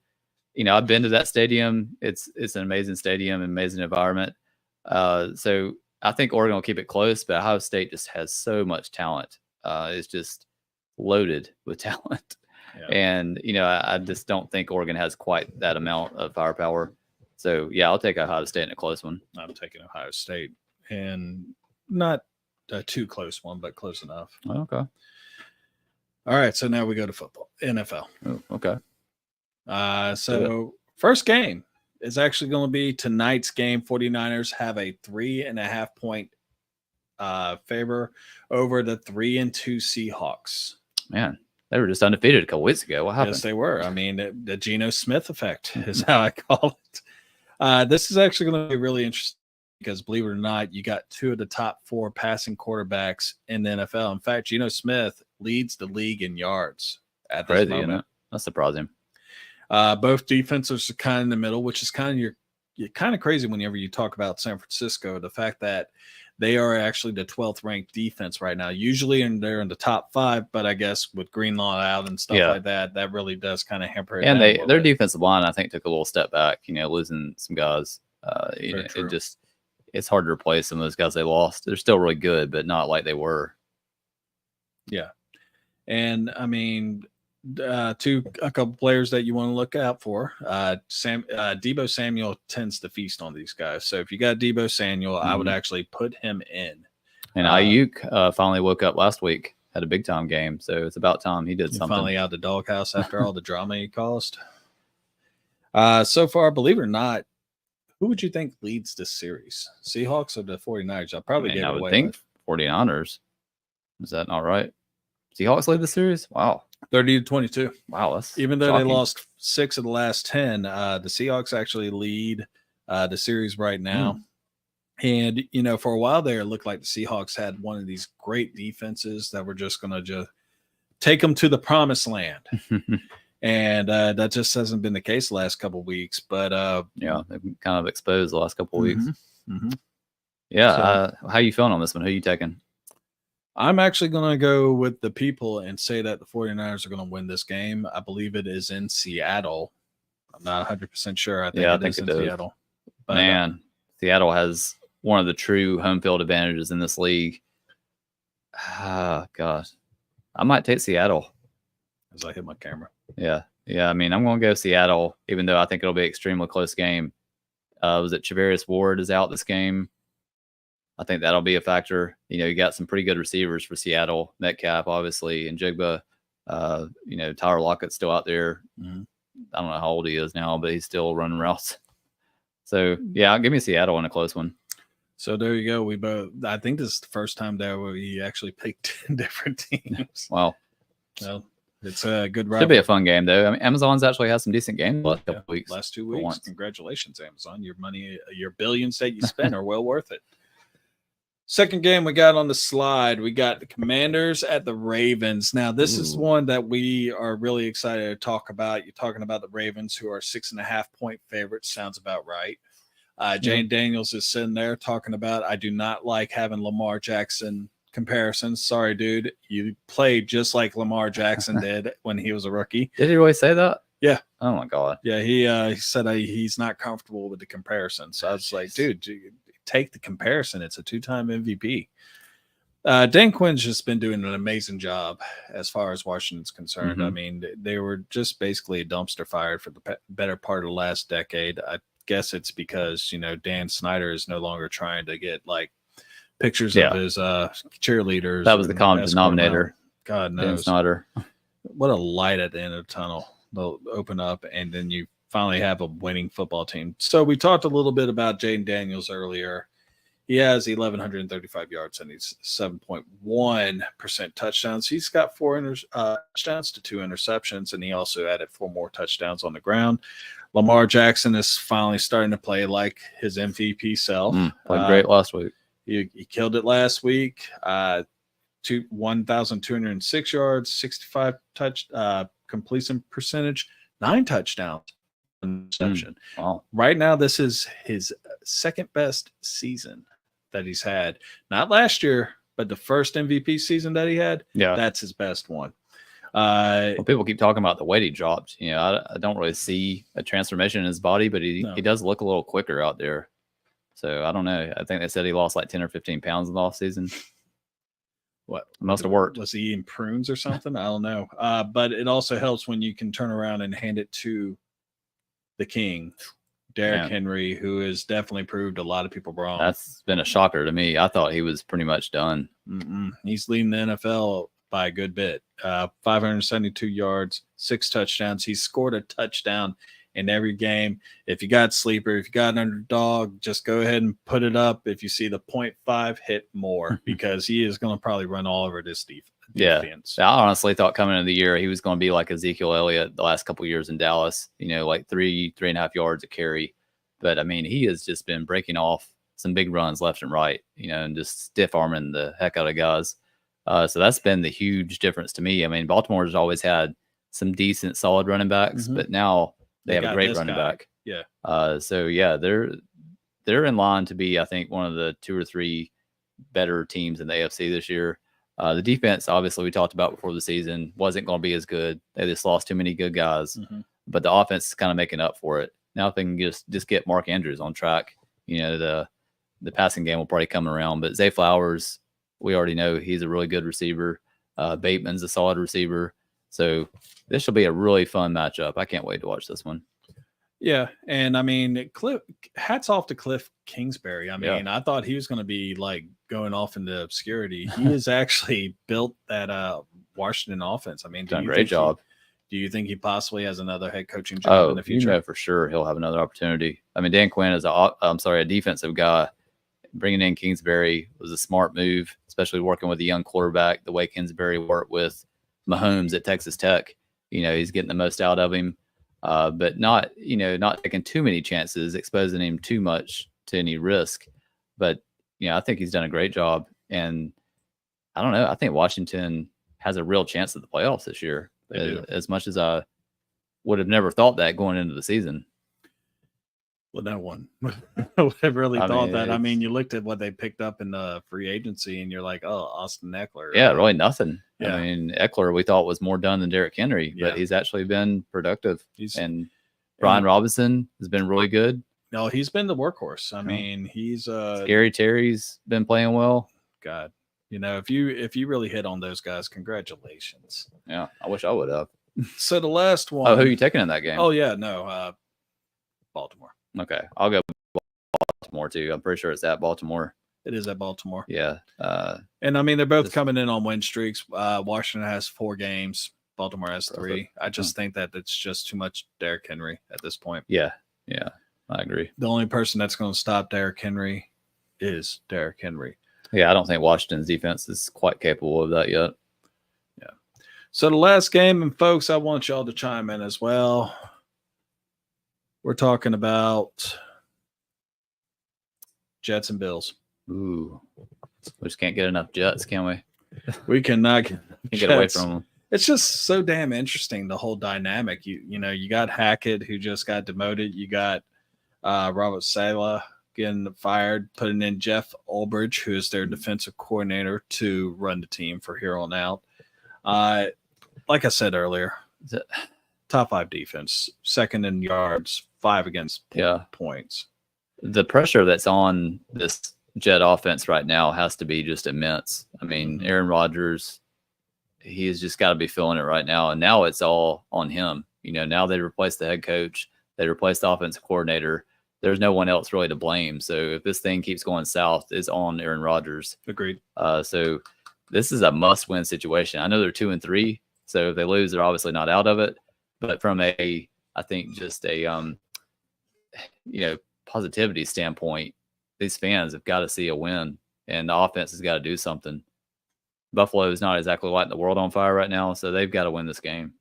C: I've been to that stadium. It's an amazing stadium, amazing environment. So I think Oregon will keep it close, but Ohio State just has so much talent. It's just loaded with talent. Yeah. And, I just don't think Oregon has quite that amount of firepower. So, yeah, I'll take Ohio State in a close one.
B: I'm taking Ohio State, and not a too close one, but close enough.
C: Okay.
B: All right, so now we go to football, NFL.
C: Oh, okay.
B: First game is actually going to be tonight's game. 49ers have a 3.5 point favor over the 3-2 Seahawks.
C: Man, they were just undefeated a couple weeks ago. What happened?
B: Yes, they were. I mean, the Geno Smith effect is how I call it. This is actually going to be really interesting because, believe it or not, you got 2 of the top 4 passing quarterbacks in the NFL. In fact, Geno Smith leads the league in yards at this moment.
C: Isn't it? That's surprising.
B: Both defenses are kind of in the middle, which is kind of you're kind of crazy whenever you talk about San Francisco. The fact that they are actually the 12th ranked defense right now. Usually they're in the top 5, but I guess with Greenlaw out and stuff like that, that really does kind of hamper it.
C: And their defensive line, I think, took a little step back. Losing some guys. It's hard to replace some of those guys they lost. They're still really good, but not like they were.
B: Yeah, and I mean, a couple players that you want to look out for. Debo Samuel tends to feast on these guys. So if you got Debo Samuel, I would actually put him in.
C: And Ayuk finally woke up last week, had a big time game. So it's about time he did something.
B: Finally out the doghouse after all the drama he caused. So far, believe it or not, who would you think leads this series? Seahawks or the 49ers? I'll probably give it away.
C: I would think 49ers. Is that not right? Seahawks lead the series? Wow.
B: 30-22.
C: Wow. That's
B: even though
C: shocking.
B: they lost 6 of the last 10, the Seahawks actually lead the series right now. And, you know, for a while there, it looked like the Seahawks had one of these great defenses that were just going to just take them to the promised land. And that just hasn't been the case the last couple of weeks. But
C: yeah, they've been kind of exposed the last couple of weeks.
B: Mm-hmm.
C: Yeah. So, how you feeling on this one? Who you taking?
B: I'm actually going to go with the people and say that the 49ers are going to win this game. I believe it is in Seattle. I'm not 100% sure. I think it is in Seattle. But,
C: man, Seattle has one of the true home field advantages in this league. Ah, gosh. I might take Seattle.
B: As I hit my camera.
C: Yeah. I mean, I'm going to go Seattle, even though I think it'll be an extremely close game. Was it Charvarius Ward is out this game? I think that'll be a factor. You know, you got some pretty good receivers for Seattle. Metcalf, obviously, and Jigba. You know, Tyler Lockett's still out there.
B: Mm-hmm.
C: I don't know how old he is now, but he's still running routes. So, yeah, give me Seattle in a close one.
B: So there you go. We both. I think this is the first time there where we actually picked different teams.
C: Wow.
B: Well, it's a good rivalry.
C: Should be a fun game, though. I mean, Amazon's actually had some decent games the last couple weeks.
B: Last 2 weeks. Congratulations, Amazon. Your money, your billions that you spent are well worth it. Second game we got on the slide, we got the Commanders at the Ravens. Now, this is one that we are really excited to talk about. You're talking about the Ravens, who are 6.5-point favorites. Sounds about right. Jaden Daniels is sitting there talking about, I do not like having Lamar Jackson comparisons. Sorry, dude. You played just like Lamar Jackson did when he was a rookie.
C: Did he really say that?
B: Yeah.
C: Oh, my God.
B: Yeah, he said he's not comfortable with the comparison. So I was like, dude, take the comparison. It's a 2-time MVP. Dan Quinn's just been doing an amazing job as far as Washington's concerned. I mean, they were just basically a dumpster fire for the better part of the last decade. I guess it's because, you know, Dan Snyder is no longer trying to get like pictures of his cheerleaders.
C: That was the common denominator.
B: God knows.
C: Dan Snyder.
B: What a light at the end of the tunnel. They'll open up and then you finally have a winning football team. So we talked a little bit about Jaden Daniels earlier. He has 1,135 yards and he's 7.1% touchdowns. He's got 4 touchdowns to 2 interceptions, and he also added 4 more touchdowns on the ground. Lamar Jackson is finally starting to play like his MVP self.
C: Played great last week.
B: He killed it last week. 1,206 yards, 65 completion percentage, 9 touchdowns. Interception.
C: Wow.
B: Right now, this is his second best season that he's had. Not last year, but the first MVP season that he had.
C: Yeah,
B: that's his best one.
C: Well, people keep talking about the weight he dropped. You know, I don't really see a transformation in his body, but he does look a little quicker out there. So I don't know. I think they said he lost like 10 or 15 pounds in the off season.
B: What
C: must have worked?
B: Was he eating prunes or something? I don't know. But it also helps when you can turn around and hand it to the king, Derrick Henry, who has definitely proved a lot of people wrong.
C: That's been a shocker to me. I thought he was pretty much done.
B: He's leading the NFL by a good bit. 572 yards, 6 touchdowns. He's scored a touchdown in every game. If you got sleeper, if you got an underdog, just go ahead and put it up. If you see the 0.5, hit more because he is going to probably run all over this defense.
C: Yeah, I honestly thought coming into the year he was going to be like Ezekiel Elliott the last couple of years in Dallas, you know, like 3.5 yards a carry. But I mean, he has just been breaking off some big runs left and right, you know, and just stiff arming the heck out of guys. So that's been the huge difference to me. I mean, Baltimore's always had some decent, solid running backs, but now they have a great running back.
B: Yeah.
C: So yeah, they're in line to be, I think, one of the 2 or 3 better teams in the AFC this year. The defense, obviously, we talked about before the season, wasn't going to be as good. They just lost too many good guys. But the offense is kind of making up for it. Now, if they can just get Mark Andrews on track, you know, the passing game will probably come around. But Zay Flowers, we already know he's a really good receiver. Bateman's a solid receiver. So this will be a really fun matchup. I can't wait to watch this one.
B: Yeah, and I mean, hats off to Cliff Kingsbury. I mean,
C: Yeah.
B: I thought he was going to be like going off into obscurity. He has actually built that Washington offense. I mean,
C: Done a great job.
B: Do you think he possibly has another head coaching job in the future?
C: You know for sure he'll have another opportunity. I mean, Dan Quinn is a defensive guy. Bringing in Kingsbury was a smart move, especially working with a young quarterback. The way Kingsbury worked with Mahomes at Texas Tech, he's getting the most out of him. But not taking too many chances, exposing him too much to any risk. But, I think he's done a great job. And I don't know. I think Washington has a real chance at the playoffs this year, as much as I would have never thought that going into the season.
B: Well, no one would have really thought that. I mean, you looked at what they picked up in the free agency and you're like, oh, Austin Eckler.
C: Yeah, really nothing.
B: Yeah.
C: I mean, Eckler, we thought was more done than Derrick Henry, but he's actually been productive. And Brian Robinson has been really good.
B: No, he's been the workhorse. I mean, he's
C: Scary Terry's been playing well.
B: God, if you really hit on those guys, congratulations.
C: Yeah, I wish I would have.
B: So the last one.
C: Oh, who are you taking in that game?
B: Oh yeah, no, Baltimore.
C: Okay, I'll go Baltimore too. I'm pretty sure it's at Baltimore.
B: It is at Baltimore.
C: Yeah.
B: And I mean, they're both coming in on win streaks. Washington has 4 games. Baltimore has 3. I just think that it's just too much Derrick Henry at this point.
C: Yeah, I agree.
B: The only person that's going to stop Derrick Henry is Derrick Henry.
C: Yeah, I don't think Washington's defense is quite capable of that yet.
B: Yeah. So the last game, and folks, I want y'all to chime in as well. We're talking about Jets and Bills.
C: Ooh, we just can't get enough Jets, can we?
B: We cannot
C: get away from them.
B: It's just so damn interesting, the whole dynamic. You got Hackett, who just got demoted. You got Robert Saleh getting fired, putting in Jeff Ulbrich, who is their defensive coordinator, to run the team for here on out. Like I said earlier, top 5 defense, second in yards, 5 against points.
C: The pressure that's on this Jet offense right now has to be just immense. I mean, Aaron Rodgers, he's just got to be feeling it right now. And now it's all on him. Now they replaced the head coach. They replaced the offensive coordinator. There's no one else really to blame. So if this thing keeps going south, it's on Aaron Rodgers.
B: Agreed.
C: So this is a must-win situation. I know they're 2-3. So if they lose, they're obviously not out of it. But from I think just a, positivity standpoint, these fans have got to see a win, and the offense has got to do something. Buffalo is not exactly lighting the world on fire right now, so they've got to win this game.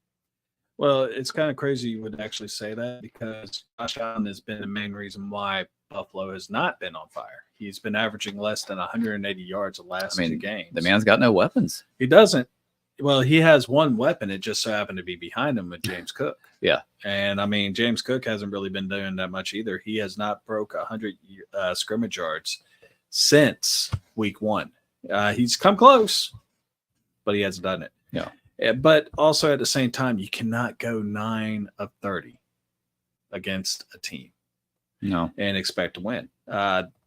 B: Well, it's kind of crazy you would actually say that, because Josh Allen has been the main reason why Buffalo has not been on fire. He's been averaging less than 180 yards the last 2 games.
C: The man's got no weapons.
B: He doesn't. Well, he has one weapon. It just so happened to be behind him with James Cook.
C: Yeah.
B: And, I mean, James Cook hasn't really been doing that much either. He has not broke 100 scrimmage yards since week 1. He's come close, but he hasn't done it.
C: Yeah.
B: But also at the same time, you cannot go 9 of 30 against a team.
C: No.
B: And expect to win.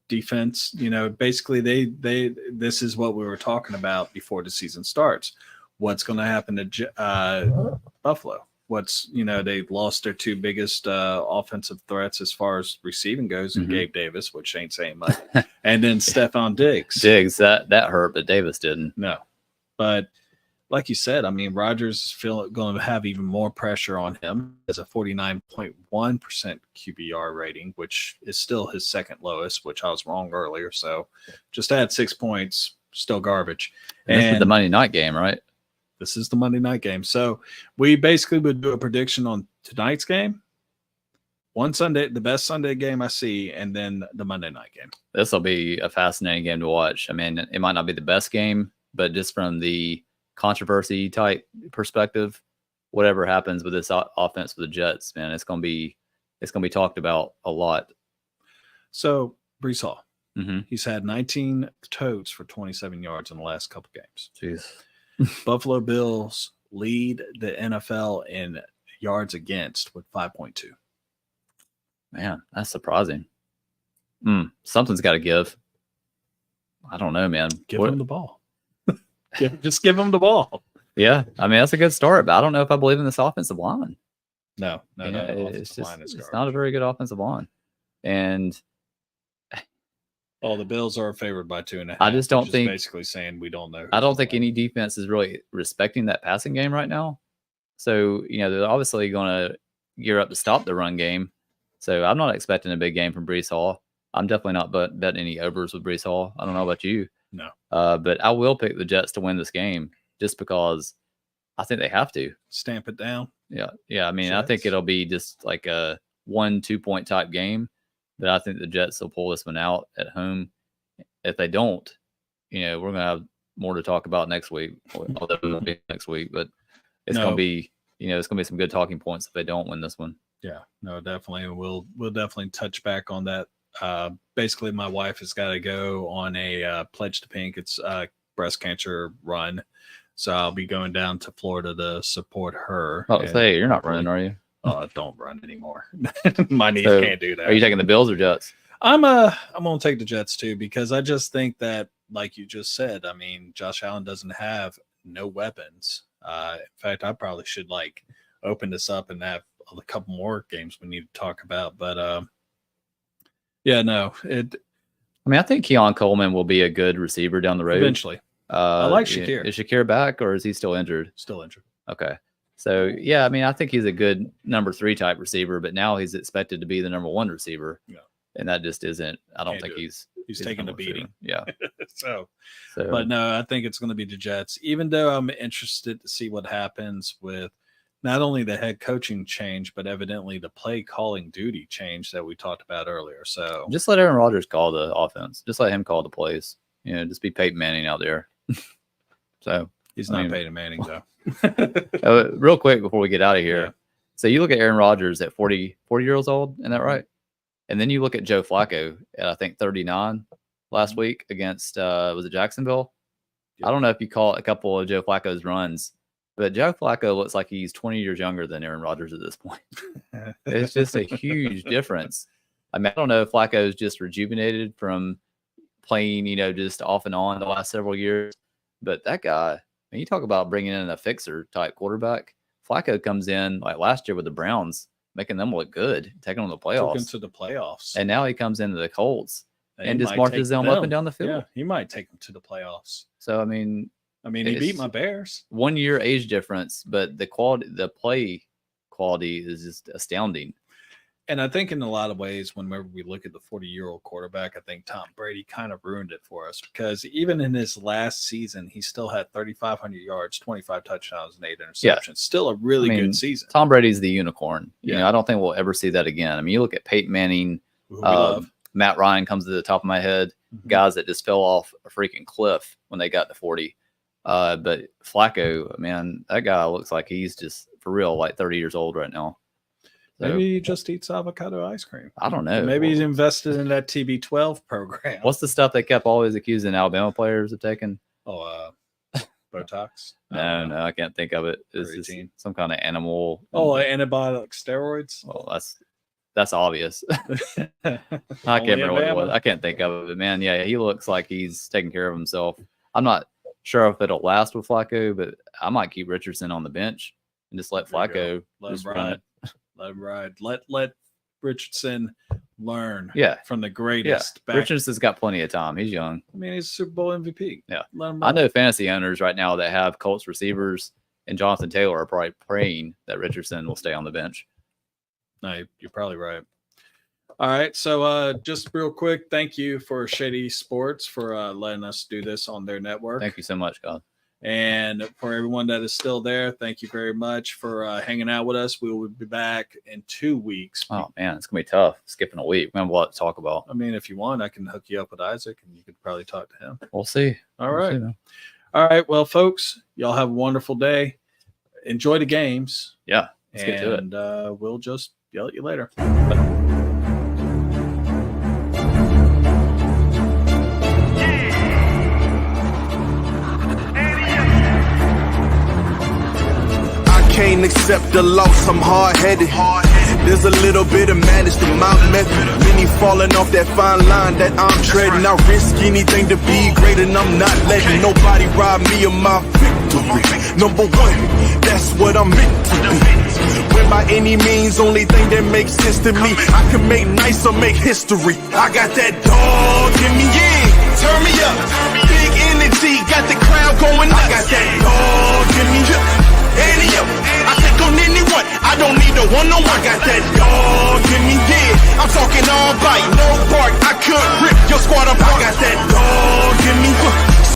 B: Defense, basically this is what we were talking about before the season starts. What's going to happen to Buffalo? They've lost their 2 biggest offensive threats as far as receiving goes, and Gabe Davis, which ain't saying much, and then Stephon Diggs.
C: That hurt, but Davis didn't.
B: No, but like you said, I mean, Rodgers is going to have even more pressure on him. As a 49.1% QBR rating, which is still his second lowest, which I was wrong earlier. So just add 6 points, still garbage.
C: And this is the Monday night game, right?
B: This is the Monday night game. So we basically would do a prediction on tonight's game, one Sunday, the best Sunday game I see, and then the Monday night game.
C: This will be a fascinating game to watch. I mean, it might not be the best game, but just from the controversy type perspective, whatever happens with this offense with the Jets, man, it's going to be talked about a lot.
B: So Breece Hall, he's had 19 totes for 27 yards in the last couple games.
C: Jeez.
B: Buffalo Bills lead the NFL in yards against with 5.2.
C: Man, that's surprising. Something's got to give. I don't know, man.
B: Give him the ball. Just give him the ball.
C: Yeah, I mean that's a good start, but I don't know if I believe in this offensive line.
B: No.
C: It's not a very good offensive line, and
B: the Bills are favored by 2.5.
C: I just don't think
B: basically saying we don't know.
C: I don't think any defense is really respecting that passing game right now. So they're obviously going to gear up to stop the run game. So I'm not expecting a big game from Breece Hall. I'm definitely not betting any overs with Breece Hall. I don't know about you.
B: No.
C: But I will pick the Jets to win this game just because I think they have to.
B: Stamp it down.
C: Yeah. I mean, Jets. I think it'll be just like a 1-2 point type game, but I think the Jets will pull this one out at home. If they don't, we're going to have more to talk about next week. Although it won't be next week, but it's going to be, it's going to be some good talking points if they don't win this one.
B: Yeah, no, definitely. We'll definitely touch back on that. Basically, my wife has got to go on a Pledge to Pink. It's a breast cancer run. So I'll be going down to Florida to support her.
C: You're not running, are you?
B: Don't run anymore. My knees can't do that.
C: Are you taking the Bills or Jets?
B: I'm gonna take the Jets too, because I just think that, like you just said, I mean, Josh Allen doesn't have no weapons. In fact, I probably should open this up and have a couple more games we need to talk about. But I
C: think Keon Coleman will be a good receiver down the road
B: eventually. I like Shakir.
C: Is Shakir back or is he still injured?
B: Still injured.
C: Okay. So, I mean, I think he's a good number 3 type receiver, but now he's expected to be the number 1 receiver. Yeah. And that just isn't, I don't think he's
B: taking a beating.
C: Yeah.
B: But no, I think it's going to be the Jets, even though I'm interested to see what happens with not only the head coaching change, but evidently the play calling duty change that we talked about earlier. So
C: just let Aaron Rodgers call the offense. Just let him call the plays. Just be Peyton Manning out there. So
B: he's not Peyton Manning though.
C: Real quick before we get out of here. Yeah. So you look at Aaron Rodgers at 40 years old, isn't that right? And then you look at Joe Flacco at, I think, 39 last week against, was it Jacksonville? Yep. I don't know if you call it a couple of Joe Flacco's runs, but Joe Flacco looks like he's 20 years younger than Aaron Rodgers at this point. It's just a huge difference. I mean, I don't know if Flacco's just rejuvenated from playing, just off and on the last several years, but that guy, when you talk about bringing in a fixer type quarterback, Flacco comes in like last year with the Browns, making them look good, taking them to the playoffs.
B: Took him to the playoffs.
C: And now he comes into the Colts and just marches them up and down the field. Yeah,
B: he might take them to the playoffs.
C: So, I mean,
B: he beat my Bears.
C: 1 year age difference, but the play quality is just astounding.
B: And I think in a lot of ways, whenever we look at the 40-year-old quarterback, I think Tom Brady kind of ruined it for us, because even in his last season, he still had 3,500 yards, 25 touchdowns, and 8 interceptions. Yeah. Still a really good season.
C: Tom Brady's the unicorn. I don't think we'll ever see that again. I mean, you look at Peyton Manning, Matt Ryan comes to the top of my head, guys that just fell off a freaking cliff when they got to 40. But Flacco, man, that guy looks like he's just for real, like 30 years old right now. So,
B: maybe he just eats avocado ice cream.
C: I don't know.
B: Maybe he's invested in that TB12 program.
C: What's the stuff they kept always accusing Alabama players of taking?
B: Botox?
C: No, I can't think of it. It's some kind of animal.
B: Antibiotic steroids?
C: Well, that's obvious. I can't remember what it was. I can't think of it. But man, yeah, he looks like he's taking care of himself. I'm not sure if it'll last with Flacco, but I might keep Richardson on the bench and just let Flacco
B: let him ride. Let him ride. Let Richardson learn from the greatest.
C: Yeah. Richardson's got plenty of time. He's young.
B: I mean, he's Super Bowl MVP.
C: Yeah. I know fantasy owners right now that have Colts receivers and Jonathan Taylor are probably praying that Richardson will stay on the bench.
B: No, you're probably right. All right. So just real quick, thank you for Shady Sports for letting us do this on their network.
C: Thank you so much, God.
B: And for everyone that is still there, thank you very much for hanging out with us. We will be back in 2 weeks.
C: Oh, man, it's going to be tough skipping a week. We have a lot to talk about.
B: I mean, if you want, I can hook you up with Isaac and you could probably talk to him.
C: We'll see.
B: All right. All right. Well, folks, y'all have a wonderful day. Enjoy the games.
C: Yeah. Let's get to it.
B: And we'll just yell at you later.
A: Can't accept the loss, I'm hard-headed. There's a little bit of madness to my method. Many falling off that fine line that I'm treading. I risk anything to be great, and I'm not letting nobody rob me of my victory. victory. Number one, that's what I'm meant to be. When by any means, only thing that makes sense to me, I can make nice or make history. I got that dog in me, yeah. Turn me up. Big energy, got the crowd going nuts. I got that dog in me, yeah. Any up. I take on anyone. I don't need a one-on-one. I got that dog in me, yeah. I'm talking all bite, no bark. I could rip your squad apart. I got that dog in me.